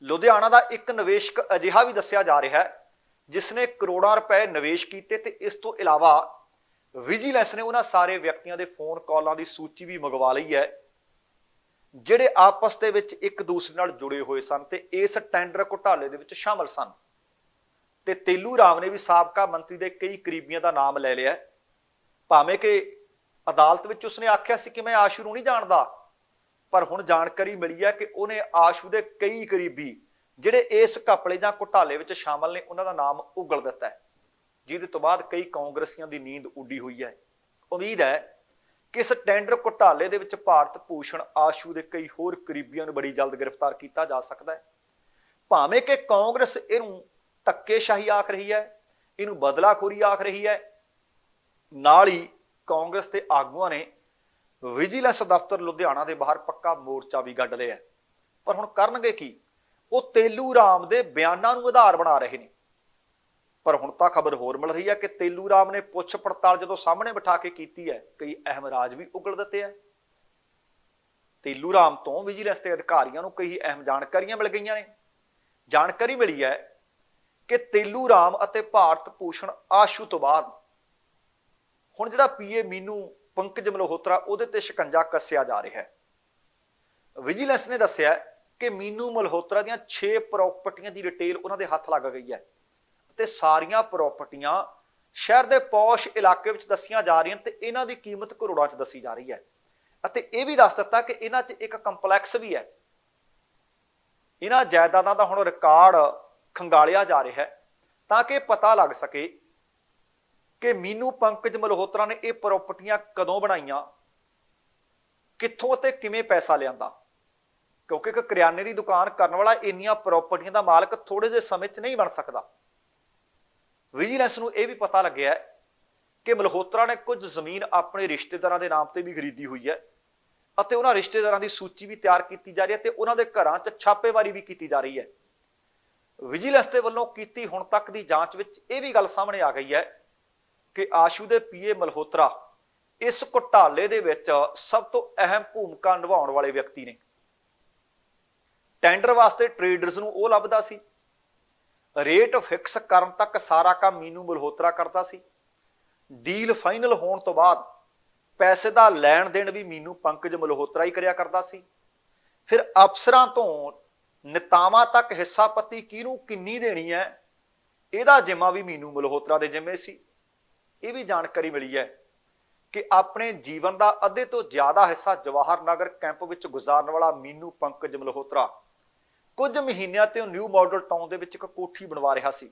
ਲੁਧਿਆਣਾ ਦਾ ਇੱਕ ਨਿਵੇਸ਼ਕ ਅਜਿਹਾ ਵੀ ਦੱਸਿਆ ਜਾ ਰਿਹਾ ਹੈ ਜਿਸ ਨੇ ਕਰੋੜਾਂ ਰੁਪਏ ਨਿਵੇਸ਼ ਕੀਤੇ, ਤੇ ਇਸ ਤੋਂ ਇਲਾਵਾ ਵਿਜੀਲੈਂਸ ਨੇ ਉਹਨਾਂ ਸਾਰੇ ਵਿਅਕਤੀਆਂ ਦੇ ਫੋਨ ਕਾਲਾਂ ਦੀ ਸੂਚੀ ਵੀ ਮੰਗਵਾ ਲਈ ਹੈ ਜਿਹੜੇ ਆਪਸ ਦੇ ਵਿੱਚ ਇੱਕ ਦੂਸਰੇ ਨਾਲ ਜੁੜੇ ਹੋਏ ਸਨ ਤੇ ਇਸ ਟੈਂਡਰ ਘੁਟਾਲੇ ਦੇ ਵਿੱਚ ਸ਼ਾਮਲ ਸਨ। ਤੇ ਤੇਲੂ ਰਾਮ ਨੇ ਵੀ ਸਾਬਕਾ ਮੰਤਰੀ ਦੇ ਕਈ ਕਰੀਬੀਆਂ ਦਾ ਨਾਮ ਲੈ ਲਿਆ, ਭਾਵੇਂ ਕਿ ਅਦਾਲਤ ਵਿੱਚ ਉਸਨੇ ਆਖਿਆ ਸੀ ਕਿ ਮੈਂ ਆਸ਼ੂ ਨੂੰ ਨਹੀਂ ਜਾਣਦਾ, ਪਰ ਹੁਣ ਜਾਣਕਾਰੀ ਮਿਲੀ ਹੈ ਕਿ ਉਹਨੇ ਆਸ਼ੂ ਦੇ ਕਈ ਕਰੀਬੀ ਜਿਹੜੇ ਇਸ ਘਪਲੇ ਜਾਂ ਘੁਟਾਲੇ ਵਿੱਚ ਸ਼ਾਮਲ ਨੇ ਉਹਨਾਂ ਦਾ ਨਾਮ ਉਗਲ ਦਿੱਤਾ ਹੈ, ਜਿਹਦੇ ਤੋਂ ਬਾਅਦ ਕਈ ਕਾਂਗਰਸੀਆਂ ਦੀ ਨੀਂਦ ਉੱਡੀ ਹੋਈ ਹੈ। ਉਮੀਦ ਹੈ ਕਿ ਇਸ ਟੈਂਡਰ ਘੁਟਾਲੇ ਦੇ ਵਿੱਚ ਭਾਰਤ ਭੂਸ਼ਣ ਆਸ਼ੂ ਦੇ ਕਈ ਹੋਰ ਕਰੀਬੀਆਂ ਨੂੰ ਬੜੀ ਜਲਦ ਗ੍ਰਿਫਤਾਰ ਕੀਤਾ ਜਾ ਸਕਦਾ ਹੈ। ਭਾਵੇਂ ਕਿ ਕਾਂਗਰਸ ਇਹਨੂੰ ਧੱਕੇਸ਼ਾਹੀ ਆਖ ਰਹੀ ਹੈ, ਇਹਨੂੰ ਬਦਲਾਖੋਰੀ ਆਖ ਰਹੀ ਹੈ, ਨਾਲ ਹੀ ਕਾਂਗਰਸ ਦੇ ਆਗੂਆਂ ਨੇ ਵਿਜੀਲੈਂਸ ਦਫ਼ਤਰ ਲੁਧਿਆਣਾ ਦੇ ਬਾਹਰ ਪੱਕਾ ਮੋਰਚਾ ਵੀ ਗੱਡ ਲਿਆ। ਪਰ ਹੁਣ ਕਰਨਗੇ ਕੀ? ਉਹ ਤੇਲੂ ਰਾਮ ਦੇ ਬਿਆਨਾਂ ਨੂੰ ਆਧਾਰ ਬਣਾ ਰਹੇ ਨੇ। ਪਰ ਹੁਣ ਤਾਂ ਖਬਰ ਹੋਰ ਮਿਲ ਰਹੀ ਹੈ ਕਿ ਤੇਲੂ ਰਾਮ ਨੇ ਪੁੱਛ ਪੜਤਾਲ ਜਦੋਂ ਸਾਹਮਣੇ ਬਿਠਾ ਕੇ ਕੀਤੀ ਹੈ, ਕਈ ਅਹਿਮ ਰਾਜ ਵੀ ਉਗਲ ਦਿੱਤੇ ਹੈ। ਤੇਲੂ ਰਾਮ ਤੋਂ ਵਿਜੀਲੈਂਸ ਦੇ ਅਧਿਕਾਰੀਆਂ ਨੂੰ ਕਈ ਅਹਿਮ ਜਾਣਕਾਰੀਆਂ ਮਿਲ ਗਈਆਂ ਨੇ। ਜਾਣਕਾਰੀ ਮਿਲੀ ਹੈ ਕਿ ਤੇਲੂ ਰਾਮ ਅਤੇ ਭਾਰਤ ਭੂਸ਼ਣ ਆਸ਼ੂ ਤੋਂ ਬਾਅਦ ਹੁਣ ਜਿਹੜਾ ਪੀਏ ਮੀਨੂ ਪੰਕਜ ਮਲਹੋਤਰਾ ਉਹਦੇ ਤੇ ਸ਼ਿਕੰਜਾ ਕੱਸਿਆ ਜਾ ਰਿਹਾ ਹੈ। ਵਿਜੀਲੈਂਸ ਨੇ ਦੱਸਿਆ ਕਿ ਮੀਨੂ ਮਲਹੋਤਰਾ ਦੀਆਂ 6 ਪ੍ਰਾਪਰਟੀਆਂ ਦੀ ਡਿਟੇਲ ਉਹਨਾਂ ਦੇ ਹੱਥ ਲੱਗ ਗਈ ਹੈ ਤੇ ਸਾਰੀਆਂ ਪ੍ਰਾਪਰਟੀਆਂ ਸ਼ਹਿਰ ਦੇ ਪੌਸ਼ ਇਲਾਕੇ ਵਿੱਚ ਦੱਸੀਆਂ ਜਾ ਰਹੀਆਂ ਤੇ ਇਹਨਾਂ ਦੀ ਕੀਮਤ ਕਰੋੜਾਂ 'ਚ ਦੱਸੀ ਜਾ ਰਹੀ ਹੈ। ਅਤੇ ਇਹ ਵੀ ਦੱਸ ਦਿੱਤਾ ਕਿ ਇਹਨਾਂ 'ਚ ਇੱਕ ਕੰਪਲੈਕਸ ਵੀ ਹੈ। ਇਹਨਾਂ ਜਾਇਦਾਦਾਂ ਦਾ ਹੁਣ ਰਿਕਾਰਡ ਖੰਗਾਲਿਆ ਜਾ ਰਿਹਾ ਹੈ ਤਾਂ ਕਿ ਪਤਾ ਲੱਗ ਸਕੇ ਕਿ ਮੀਨੂ ਪੰਕਜ ਮਲਹੋਤਰਾ ਨੇ ਇਹ ਪ੍ਰਾਪਰਟੀਆਂ ਕਦੋਂ ਬਣਾਈਆਂ, ਕਿੱਥੋਂ ਅਤੇ ਕਿਵੇਂ ਪੈਸਾ ਲਿਆਂਦਾ। ਕਿਉਂਕਿ ਇੱਕ ਕਰਿਆਨੇ ਦੀ ਦੁਕਾਨ ਕਰਨ ਵਾਲਾ ਇੰਨੀਆਂ ਪ੍ਰਾਪਰਟੀਆਂ ਦਾ ਮਾਲਕ ਥੋੜੇ ਜਿਹੇ ਸਮੇਂ 'ਚ ਨਹੀਂ ਬਣ ਸਕਦਾ। ਵਿਜੀਲੈਂਸ ਨੂੰ ਇਹ ਵੀ ਪਤਾ ਲੱਗਿਆ ਕਿ ਮਲਹੋਤਰਾ ਨੇ ਕੁਝ ਜ਼ਮੀਨ ਆਪਣੇ ਰਿਸ਼ਤੇਦਾਰਾਂ ਦੇ ਨਾਮ ਤੇ ਵੀ ਖਰੀਦੀ ਹੋਈ ਹੈ ਅਤੇ ਉਹਨਾਂ ਰਿਸ਼ਤੇਦਾਰਾਂ ਦੀ ਸੂਚੀ ਵੀ ਤਿਆਰ ਕੀਤੀ ਜਾ ਰਹੀ ਹੈ ਤੇ ਉਹਨਾਂ ਦੇ ਘਰਾਂ 'ਚ ਛਾਪੇਮਾਰੀ ਵੀ ਕੀਤੀ ਜਾ ਰਹੀ ਹੈ। ਵਿਜੀਲੈਂਸ ਦੇ ਵੱਲੋਂ ਕੀਤੀ ਹੁਣ ਤੱਕ ਦੀ ਜਾਂਚ ਵਿੱਚ ਇਹ ਵੀ ਗੱਲ ਸਾਹਮਣੇ ਆ ਗਈ ਹੈ ਕਿ ਆਸ਼ੂ ਦੇ ਪੀਏ ਮਲਹੋਤਰਾ ਇਸ ਘੁਟਾਲੇ ਦੇ ਵਿੱਚ ਸਭ ਤੋਂ ਅਹਿਮ ਭੂਮਿਕਾ ਨਿਭਾਉਣ ਵਾਲੇ ਵਿਅਕਤੀ ਨੇ। ਟੈਂਡਰ ਵਾਸਤੇ ਟ੍ਰੇਡਰਸ ਨੂੰ ਉਹ ਲੱਭਦਾ ਸੀ, ਰੇਟ ਫਿਕਸ ਕਰਨ ਤੱਕ ਸਾਰਾ ਕੰਮ ਮੀਨੂ ਮਲਹੋਤਰਾ ਕਰਦਾ ਸੀ, ਡੀਲ ਫਾਈਨਲ ਹੋਣ ਤੋਂ ਬਾਅਦ ਪੈਸੇ ਦਾ ਲੈਣ ਦੇਣ ਵੀ ਮੀਨੂ ਪੰਕਜ ਮਲਹੋਤਰਾ ਹੀ ਕਰਿਆ ਕਰਦਾ ਸੀ। ਫਿਰ ਅਫਸਰਾਂ ਤੋਂ ਨੇਤਾਵਾਂ ਤੱਕ ਹਿੱਸਾ ਪੱਤੀ ਕਿਹਨੂੰ ਕਿੰਨੀ ਦੇਣੀ ਹੈ, ਇਹਦਾ ਜ਼ਿੰਮਾ ਵੀ ਮੀਨੂ ਮਲਹੋਤਰਾ ਦੇ ਜ਼ਿੰਮੇ ਸੀ। ਇਹ ਵੀ ਜਾਣਕਾਰੀ ਮਿਲੀ ਹੈ ਕਿ ਆਪਣੇ ਜੀਵਨ ਦਾ ਅੱਧੇ ਤੋਂ ਜ਼ਿਆਦਾ ਹਿੱਸਾ ਜਵਾਹਰ ਨਗਰ ਕੈਂਪ ਵਿੱਚ ਗੁਜ਼ਾਰਨ ਵਾਲਾ ਮੀਨੂ ਪੰਕਜ ਮਲਹੋਤਰਾ ਕੁਝ ਮਹੀਨਿਆਂ ਤੋਂ ਨਿਊ ਮਾਡਲ ਟਾਊਨ ਦੇ ਵਿੱਚ ਇੱਕ ਕੋਠੀ ਬਣਵਾ ਰਿਹਾ ਸੀ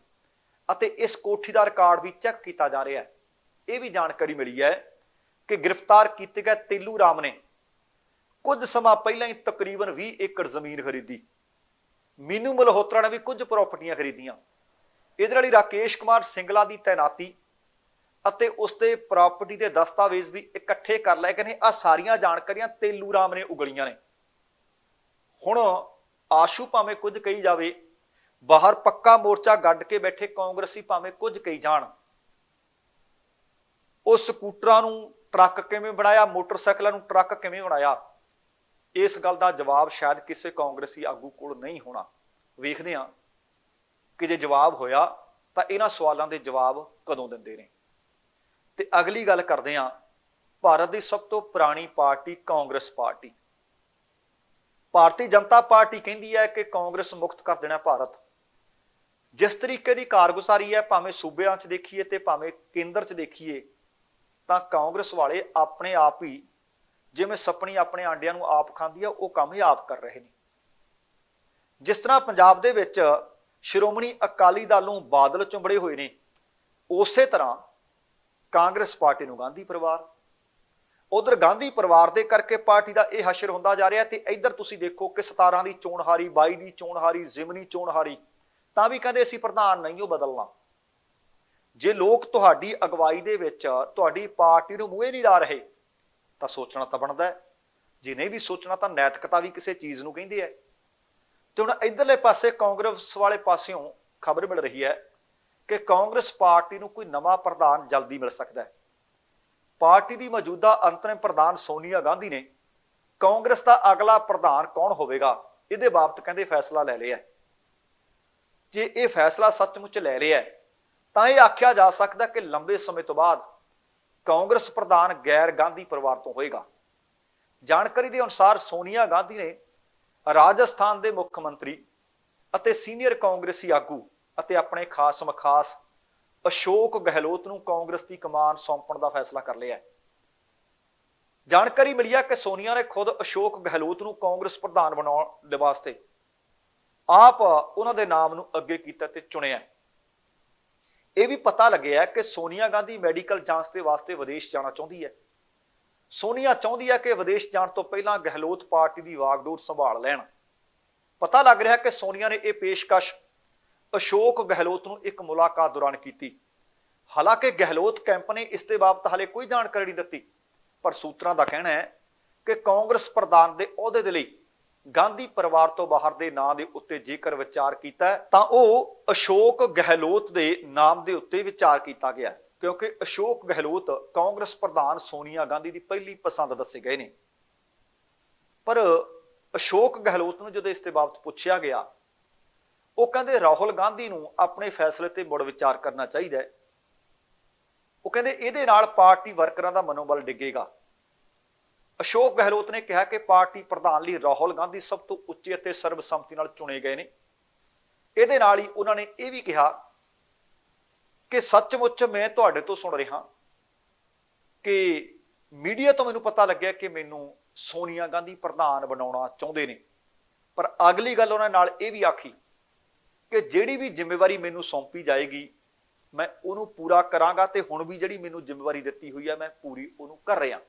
ਅਤੇ ਇਸ ਕੋਠੀ ਦਾ ਰਿਕਾਰਡ ਵੀ ਚੈੱਕ ਕੀਤਾ ਜਾ ਰਿਹਾ ਹੈ। ਇਹ ਵੀ ਜਾਣਕਾਰੀ ਮਿਲੀ ਹੈ ਕਿ ਗ੍ਰਿਫਤਾਰ ਕੀਤੇ ਗਏ ਤੇਲੂ ਰਾਮ ਨੇ ਕੁਝ ਸਮਾਂ ਪਹਿਲਾਂ ਹੀ ਤਕਰੀਬਨ 20 ਏਕੜ ਜ਼ਮੀਨ ਖਰੀਦੀ। ਮੀਨੂ ਮਲਹੋਤਰਾ ਨੇ ਵੀ ਕੁਝ ਪ੍ਰਾਪਰਟੀਆਂ ਖਰੀਦੀਆਂ। ਇਹਦੇ ਲਈ ਰਾਕੇਸ਼ ਕੁਮਾਰ ਸਿੰਗਲਾ ਦੀ ਤੈਨਾਤੀ ਅਤੇ ਉਸਦੇ ਪ੍ਰਾਪਰਟੀ ਦੇ ਦਸਤਾਵੇਜ਼ ਵੀ ਇਕੱਠੇ ਕਰ ਲਏ ਗਏ ਨੇ। ਆ ਸਾਰੀਆਂ ਜਾਣਕਾਰੀਆਂ ਤੇਲੂ ਰਾਮ ਨੇ ਉਗਲੀਆਂ ਨੇ। ਹੁਣ ਆਸ਼ੂ ਭਾਵੇਂ ਕੁਝ ਕਹੀ ਜਾਵੇ, ਬਾਹਰ ਪੱਕਾ ਮੋਰਚਾ ਗੱਡ ਕੇ ਬੈਠੇ ਕਾਂਗਰਸੀ ਭਾਵੇਂ ਕੁਝ ਕਹੀ ਜਾਣ, ਉਹ ਸਕੂਟਰਾਂ ਨੂੰ ਟਰੱਕ ਕਿਵੇਂ ਬਣਾਇਆ, ਮੋਟਰਸਾਈਕਲਾਂ ਨੂੰ ਟਰੱਕ ਕਿਵੇਂ ਬਣਾਇਆ, ਇਸ ਗੱਲ ਦਾ ਜਵਾਬ ਸ਼ਾਇਦ ਕਿਸੇ ਕਾਂਗਰਸੀ ਆਗੂ ਕੋਲ ਨਹੀਂ ਹੋਣਾ। ਵੇਖਦੇ ਹਾਂ ਕਿ ਜੇ ਜਵਾਬ ਹੋਇਆ ਤਾਂ ਇਹਨਾਂ ਸਵਾਲਾਂ ਦੇ ਜਵਾਬ ਕਦੋਂ ਦਿੰਦੇ ਨੇ। ਤੇ ਅਗਲੀ ਗੱਲ ਕਰਦੇ ਹਾਂ ਭਾਰਤ ਦੀ ਸਭ ਤੋਂ ਪੁਰਾਣੀ party Congress party. Bharatiya Janata party ਕਹਿੰਦੀ ਹੈ ਕਿ ਕਾਂਗਰਸ ਮੁਕਤ ਕਰ ਦੇਣਾ ਭਾਰਤ। ਜਿਸ ਤਰੀਕੇ ਦੀ ਕਾਰਗੁਜ਼ਾਰੀ ਹੈ, ਭਾਵੇਂ ਸੂਬਿਆਂ 'ਚ ਦੇਖੀਏ ਤੇ ਭਾਵੇਂ ਕੇਂਦਰ 'ਚ ਦੇਖੀਏ, ਤਾਂ ਕਾਂਗਰਸ ਵਾਲੇ ਆਪਣੇ ਆਪ ਹੀ ਜਿਵੇਂ ਸੱਪਣੀ ਆਪਣੇ ਆਂਡਿਆਂ ਨੂੰ ਆਪ ਖਾਂਦੀ ਆ, ਉਹ ਕੰਮ ਹੀ ਆਪ ਕਰ ਰਹੇ ਨੇ। ਜਿਸ ਤਰ੍ਹਾਂ ਪੰਜਾਬ ਦੇ ਵਿੱਚ ਸ਼੍ਰੋਮਣੀ ਅਕਾਲੀ ਦਲ ਨੂੰ ਬਾਦਲ ਚੁੰਬੜੇ ਹੋਏ ਨੇ, ਉਸੇ ਤਰ੍ਹਾਂ ਕਾਂਗਰਸ ਪਾਰਟੀ ਨੂੰ ਗਾਂਧੀ ਪਰਿਵਾਰ। ਉਧਰ ਗਾਂਧੀ ਪਰਿਵਾਰ ਦੇ ਕਰਕੇ ਪਾਰਟੀ ਦਾ ਇਹ ਹਸ਼ਰ ਹੁੰਦਾ ਜਾ ਰਿਹਾ। ਤੇ ਇੱਧਰ ਤੁਸੀਂ ਦੇਖੋ ਕਿ 17 ਦੀ ਚੋਣ ਹਾਰੀ, 22 ਦੀ ਚੋਣ ਹਾਰੀ, ਜ਼ਿਮਨੀ ਚੋਣ ਹਾਰੀ, ਤਾਂ ਵੀ ਕਹਿੰਦੇ ਅਸੀਂ ਪ੍ਰਧਾਨ ਨਹੀਂ ਉਹ ਬਦਲਣਾ। ਜੇ ਲੋਕ ਤੁਹਾਡੀ ਅਗਵਾਈ ਦੇ ਵਿੱਚ ਤੁਹਾਡੀ ਪਾਰਟੀ ਨੂੰ ਮੂਹੇ ਨਹੀਂ ਲਾ ਰਹੇ ਤਾਂ ਸੋਚਣਾ ਤਾਂ ਬਣਦਾ ਹੈ। ਜੇ ਨਹੀਂ ਵੀ ਸੋਚਣਾ ਤਾਂ ਨੈਤਿਕਤਾ ਵੀ ਕਿਸੇ ਚੀਜ਼ ਨੂੰ ਕਹਿੰਦੇ ਹੈ। ਤੇ ਹੁਣ ਇਧਰਲੇ ਪਾਸੇ ਕਾਂਗਰਸ ਵਾਲੇ ਪਾਸਿਓਂ ਖਬਰ ਮਿਲ ਰਹੀ ਹੈ ਕਿ ਕਾਂਗਰਸ ਪਾਰਟੀ ਨੂੰ ਕੋਈ ਨਵਾਂ ਪ੍ਰਧਾਨ ਜਲਦੀ ਮਿਲ ਸਕਦਾ ਹੈ। ਪਾਰਟੀ ਦੀ ਮੌਜੂਦਾ ਅੰਤਰਿਮ ਪ੍ਰਧਾਨ ਸੋਨੀਆ ਗਾਂਧੀ ਨੇ ਕਾਂਗਰਸ ਦਾ ਅਗਲਾ ਪ੍ਰਧਾਨ ਕੌਣ ਹੋਵੇਗਾ ਇਹਦੇ ਬਾਬਤ ਕਹਿੰਦੇ ਫੈਸਲਾ ਲੈ ਲਿਆ। ਜੇ ਇਹ ਫੈਸਲਾ ਸੱਚਮੁੱਚ ਲੈ ਲਿਆ ਤਾਂ ਇਹ ਆਖਿਆ ਜਾ ਸਕਦਾ ਕਿ ਲੰਬੇ ਸਮੇਂ ਤੋਂ ਬਾਅਦ ਕਾਂਗਰਸ ਪ੍ਰਧਾਨ ਗੈਰ ਗਾਂਧੀ ਪਰਿਵਾਰ ਤੋਂ ਹੋਏਗਾ। ਜਾਣਕਾਰੀ ਦੇ ਅਨੁਸਾਰ ਸੋਨੀਆ ਗਾਂਧੀ ਨੇ ਰਾਜਸਥਾਨ ਦੇ ਮੁੱਖ ਮੰਤਰੀ ਅਤੇ ਸੀਨੀਅਰ ਕਾਂਗਰਸੀ ਆਗੂ ਅਤੇ ਆਪਣੇ ਖਾਸ ਮਖਾਸ ਅਸ਼ੋਕ ਗਹਿਲੋਤ ਨੂੰ ਕਾਂਗਰਸ ਦੀ ਕਮਾਨ ਸੌਂਪਣ ਦਾ ਫੈਸਲਾ ਕਰ ਲਿਆ ਹੈ। ਜਾਣਕਾਰੀ ਮਿਲੀ ਹੈ ਕਿ ਸੋਨੀਆ ਨੇ ਖੁਦ ਅਸ਼ੋਕ ਗਹਿਲੋਤ ਨੂੰ ਕਾਂਗਰਸ ਪ੍ਰਧਾਨ ਬਣਾਉਣ ਦੇ ਵਾਸਤੇ ਆਪ ਉਹਨਾਂ ਦੇ ਨਾਮ ਨੂੰ ਅੱਗੇ ਕੀਤਾ ਤੇ ਚੁਣਿਆ। ਇਹ ਵੀ ਪਤਾ ਲੱਗਿਆ ਕਿ ਸੋਨੀਆ ਗਾਂਧੀ ਮੈਡੀਕਲ ਜਾਂਚ ਦੇ ਵਾਸਤੇ ਵਿਦੇਸ਼ ਜਾਣਾ ਚਾਹੁੰਦੀ ਹੈ। ਸੋਨੀਆ ਚਾਹੁੰਦੀ ਹੈ ਕਿ ਵਿਦੇਸ਼ ਜਾਣ ਤੋਂ ਪਹਿਲਾਂ ਗਹਿਲੋਤ ਪਾਰਟੀ ਦੀ ਵਾਗਡੋਰ ਸੰਭਾਲ ਲੈਣ। ਪਤਾ ਲੱਗ ਰਿਹਾ ਕਿ ਸੋਨੀਆ ਨੇ ਇਹ ਪੇਸ਼ਕਸ਼ ਅਸ਼ੋਕ ਗਹਿਲੋਤ ਨੂੰ ਇੱਕ ਮੁਲਾਕਾਤ ਦੌਰਾਨ ਕੀਤੀ। ਹਾਲਾਂਕਿ ਗਹਿਲੋਤ ਕੈਂਪ ਨੇ ਇਸ ਦੇ ਬਾਬਤ ਹਾਲੇ ਕੋਈ ਜਾਣਕਾਰੀ ਨਹੀਂ ਦਿੱਤੀ, ਪਰ ਸੂਤਰਾਂ ਦਾ ਕਹਿਣਾ ਹੈ ਕਿ ਕਾਂਗਰਸ ਪ੍ਰਧਾਨ ਦੇ ਅਹੁਦੇ ਦੇ ਲਈ ਗਾਂਧੀ ਪਰਿਵਾਰ ਤੋਂ ਬਾਹਰ ਦੇ ਨਾਂ ਦੇ ਉੱਤੇ ਜੇਕਰ ਵਿਚਾਰ ਕੀਤਾ ਤਾਂ ਉਹ ਅਸ਼ੋਕ ਗਹਿਲੋਤ ਦੇ ਨਾਮ ਦੇ ਉੱਤੇ ਵਿਚਾਰ ਕੀਤਾ ਗਿਆ, ਕਿਉਂਕਿ ਅਸ਼ੋਕ ਗਹਿਲੋਤ ਕਾਂਗਰਸ ਪ੍ਰਧਾਨ ਸੋਨੀਆ ਗਾਂਧੀ ਦੀ ਪਹਿਲੀ ਪਸੰਦ ਦੱਸੇ ਗਏ ਨੇ। ਪਰ ਅਸ਼ੋਕ ਗਹਿਲੋਤ ਨੂੰ ਜਦੋਂ ਇਸ ਦੇ ਬਾਬਤ ਪੁੱਛਿਆ ਗਿਆ, ਉਹ ਕਹਿੰਦੇ ਰਾਹੁਲ ਗਾਂਧੀ ਨੂੰ ਆਪਣੇ ਫੈਸਲੇ ਤੇ ਮੁੜ ਵਿਚਾਰ ਕਰਨਾ ਚਾਹੀਦਾ ਹੈ। ਉਹ ਕਹਿੰਦੇ ਇਹਦੇ ਨਾਲ ਪਾਰਟੀ ਵਰਕਰਾਂ ਦਾ ਮਨੋਬਲ ਡਿੱਗੇਗਾ। ਅਸ਼ੋਕ ਗਹਿਲੋਤ ਨੇ ਕਿਹਾ ਕਿ ਪਾਰਟੀ ਪ੍ਰਧਾਨ ਲਈ ਰਾਹੁਲ ਗਾਂਧੀ ਸਭ ਤੋਂ ਉੱਚੇ ਅਤੇ ਸਰਬਸੰਮਤੀ ਨਾਲ ਚੁਣੇ ਗਏ ਨੇ। ਇਹਦੇ ਨਾਲ ਹੀ ਉਹਨਾਂ ਨੇ ਇਹ ਵੀ ਕਿਹਾ ਕਿ ਸੱਚਮੁੱਚ ਮੈਂ ਤੁਹਾਡੇ ਤੋਂ ਸੁਣ ਰਿਹਾ ਕਿ ਮੀਡੀਆ ਤੋਂ ਮੈਨੂੰ ਪਤਾ ਲੱਗਿਆ ਕਿ ਮੈਨੂੰ ਸੋਨੀਆ ਗਾਂਧੀ ਪ੍ਰਧਾਨ ਬਣਾਉਣਾ ਚਾਹੁੰਦੇ ਨੇ। ਪਰ ਅਗਲੀ ਗੱਲ ਉਹਨਾਂ ਨਾਲ ਇਹ ਵੀ ਆਖੀ ਕਿ ਜਿਹੜੀ ਵੀ ਜ਼ਿੰਮੇਵਾਰੀ ਮੈਨੂੰ ਸੌਂਪੀ ਜਾਏਗੀ ਮੈਂ ਉਹਨੂੰ ਪੂਰਾ ਕਰਾਂਗਾ ਤੇ ਹੁਣ ਵੀ ਜਿਹੜੀ ਮੈਨੂੰ ਜ਼ਿੰਮੇਵਾਰੀ ਦਿੱਤੀ ਹੋਈ ਹੈ ਮੈਂ ਪੂਰੀ ਉਹਨੂੰ ਕਰ ਰਿਹਾ।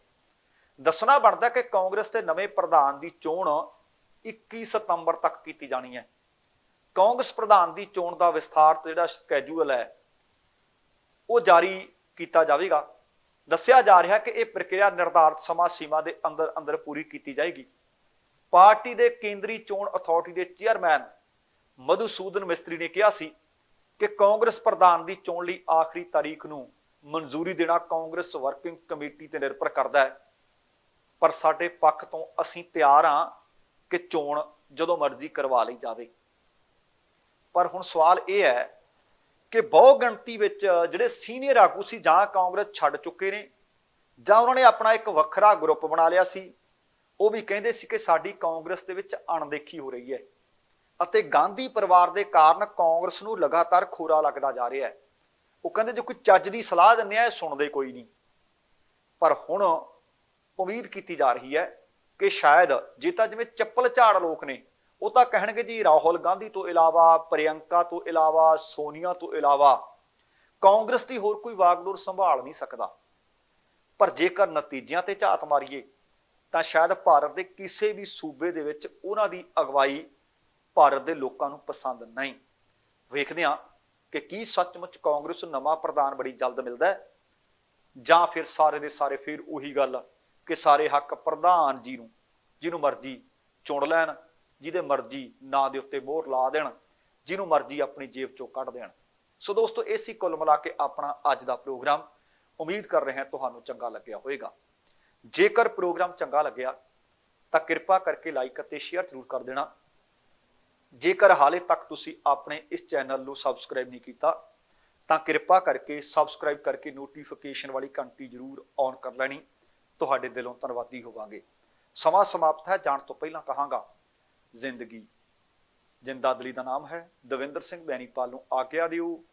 ਦੱਸਣਾ ਬਣਦਾ ਕਿ ਕਾਂਗਰਸ ਦੇ ਨਵੇਂ ਪ੍ਰਧਾਨ ਦੀ ਚੋਣ 21 ਸਤੰਬਰ ਤੱਕ ਕੀਤੀ ਜਾਣੀ ਹੈ। ਕਾਂਗਰਸ ਪ੍ਰਧਾਨ ਦੀ ਚੋਣ ਦਾ ਵਿਸਥਾਰਤ ਜਿਹੜਾ ਸਕੈਜੂਅਲ ਹੈ ਉਹ ਜਾਰੀ ਕੀਤਾ ਜਾਵੇਗਾ। ਦੱਸਿਆ ਜਾ ਰਿਹਾ ਕਿ ਇਹ ਪ੍ਰਕਿਰਿਆ ਨਿਰਧਾਰਤ ਸਮਾਂ ਸੀਮਾ ਦੇ ਅੰਦਰ ਅੰਦਰ ਪੂਰੀ ਕੀਤੀ ਜਾਏਗੀ। ਪਾਰਟੀ ਦੇ ਕੇਂਦਰੀ ਚੋਣ ਅਥਾਰਟੀ ਦੇ ਚੇਅਰਮੈਨ ਮਧੂਸੂਦਨ ਮਿਸਤਰੀ ਨੇ ਕਿਹਾ ਸੀ ਕਿ ਕਾਂਗਰਸ ਪ੍ਰਧਾਨ ਦੀ ਚੋਣ ਲਈ ਆਖਰੀ ਤਾਰੀਖ ਨੂੰ ਮਨਜ਼ੂਰੀ ਦੇਣਾ ਕਾਂਗਰਸ ਵਰਕਿੰਗ ਕਮੇਟੀ ਤੇ ਨਿਰਭਰ ਕਰਦਾ ਹੈ, ਪਰ ਸਾਡੇ ਪੱਖ ਤੋਂ ਅਸੀਂ ਤਿਆਰ ਹਾਂ ਕਿ ਚੋਣ ਜਦੋਂ ਮਰਜ਼ੀ ਕਰਵਾ ਲਈ ਜਾਵੇ। ਪਰ ਹੁਣ ਸਵਾਲ ਇਹ ਹੈ ਕਿ ਬਹੁ ਗਿਣਤੀ ਵਿੱਚ ਜਿਹੜੇ ਸੀਨੀਅਰ ਆਗੂ ਸੀ ਜਾਂ ਕਾਂਗਰਸ ਛੱਡ ਚੁੱਕੇ ਨੇ ਜਾਂ ਉਹਨਾਂ ਨੇ ਆਪਣਾ ਇੱਕ ਵੱਖਰਾ ਗਰੁੱਪ ਬਣਾ ਲਿਆ ਸੀ। ਉਹ ਵੀ ਕਹਿੰਦੇ ਸੀ ਕਿ ਸਾਡੀ ਕਾਂਗਰਸ ਦੇ ਵਿੱਚ ਅਣਦੇਖੀ ਹੋ ਰਹੀ ਹੈ ਅਤੇ ਗਾਂਧੀ ਪਰਿਵਾਰ ਦੇ ਕਾਰਨ ਕਾਂਗਰਸ ਨੂੰ ਲਗਾਤਾਰ ਖੋਰਾ ਲੱਗਦਾ ਜਾ ਰਿਹਾ ਹੈ। ਉਹ ਕਹਿੰਦੇ ਜੋ ਕੋਈ ਚੱਜ ਦੀ ਸਲਾਹ ਦਿੰਦੇ ਆ ਇਹ ਸੁਣਦੇ ਕੋਈ ਨਹੀਂ। ਪਰ ਹੁਣ ਉਮੀਦ ਕੀਤੀ ਜਾ ਰਹੀ ਹੈ ਕਿ ਸ਼ਾਇਦ ਜੇ ਤਾਂ ਜਿਵੇਂ ਚੱਪਲ ਝਾੜ ਲੋਕ ਨੇ ਉਹ ਤਾਂ ਕਹਿਣਗੇ ਜੀ ਰਾਹੁਲ ਗਾਂਧੀ ਤੋਂ ਇਲਾਵਾ, ਪ੍ਰਿਯੰਕਾ ਤੋਂ ਇਲਾਵਾ, ਸੋਨੀਆ ਤੋਂ ਇਲਾਵਾ ਕਾਂਗਰਸ ਦੀ ਹੋਰ ਕੋਈ ਵਾਗਡੋਰ ਸੰਭਾਲ ਨਹੀਂ ਸਕਦਾ। ਪਰ ਜੇਕਰ ਨਤੀਜਿਆਂ ਤੇ ਝਾਤ ਮਾਰੀਏ ਤਾਂ ਸ਼ਾਇਦ ਭਾਰਤ ਦੇ ਕਿਸੇ ਵੀ ਸੂਬੇ ਦੇ ਵਿੱਚ ਉਹਨਾਂ ਦੀ ਅਗਵਾਈ ਭਾਰਤ ਦੇ ਲੋਕਾਂ ਨੂੰ ਪਸੰਦ ਨਹੀਂ। ਵੇਖਦੇ ਹਾਂ ਕਿ ਕੀ ਸੱਚਮੁੱਚ ਕਾਂਗਰਸ ਨੂੰ ਨਵਾਂ ਪ੍ਰਧਾਨ ਬੜੀ ਜਲਦ ਮਿਲਦਾ ਹੈ ਜਾਂ ਫਿਰ ਸਾਰੇ ਦੇ ਸਾਰੇ ਫਿਰ ਉਹੀ ਗੱਲ ਕਿ ਸਾਰੇ ਹੱਕ ਪ੍ਰਧਾਨ ਜੀ ਨੂੰ ਜਿਹਨੂੰ ਮਰਜ਼ੀ ਚੁਣ ਲੈਣ, ਜਿਹਦੇ ਮਰਜ਼ੀ ਨਾਂ ਦੇ ਉੱਤੇ ਮੋਹਰ ਲਾ ਦੇਣ, ਜਿਹਨੂੰ ਮਰਜ਼ੀ ਆਪਣੀ ਜੇਬ ਚੋਂ ਕੱਢ ਦੇਣ। ਸੋ ਦੋਸਤੋ, ਇਹ ਸੀ ਕੁੱਲ ਮਿਲਾ ਕੇ ਆਪਣਾ ਅੱਜ ਦਾ ਪ੍ਰੋਗਰਾਮ। ਉਮੀਦ ਕਰ ਰਹੇ ਹਾਂ ਤੁਹਾਨੂੰ ਚੰਗਾ ਲੱਗਿਆ ਹੋਵੇਗਾ। ਜੇਕਰ ਪ੍ਰੋਗਰਾਮ ਚੰਗਾ ਲੱਗਿਆ ਤਾਂ ਕਿਰਪਾ ਕਰਕੇ ਲਾਈਕ ਅਤੇ ਸ਼ੇਅਰ ਜ਼ਰੂਰ ਕਰ ਦੇਣਾ। ਜੇਕਰ ਹਾਲੇ ਤੱਕ ਤੁਸੀਂ ਆਪਣੇ ਇਸ ਚੈਨਲ ਨੂੰ ਸਬਸਕ੍ਰਾਈਬ ਨਹੀਂ ਕੀਤਾ ਤਾਂ ਕਿਰਪਾ ਕਰਕੇ ਸਬਸਕ੍ਰਾਈਬ ਕਰਕੇ ਨੋਟੀਫਿਕੇਸ਼ਨ ਵਾਲੀ ਘੰਟੀ ਜ਼ਰੂਰ ਔਨ ਕਰ ਲੈਣੀ। ਤੁਹਾਡੇ ਦਿਲੋਂ ਧੰਨਵਾਦੀ ਹੋਵਾਂਗੇ। ਸਮਾਂ ਸਮਾਪਤ ਹੈ, ਜਾਣ ਤੋਂ ਪਹਿਲਾਂ ਕਹਾਂਗਾ ਜ਼ਿੰਦਗੀ ਜਿੰਦਾ ਦਿਲੀ ਦਾ ਨਾਮ ਹੈ। ਦਵਿੰਦਰ ਸਿੰਘ ਬੈਨੀਪਾਲ ਨੂੰ ਆਗਿਆ ਦਿਓ।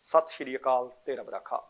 ਸਤਿ ਸ਼੍ਰੀ ਅਕਾਲ ਤੇ ਰੱਬ ਰਾਖਾ।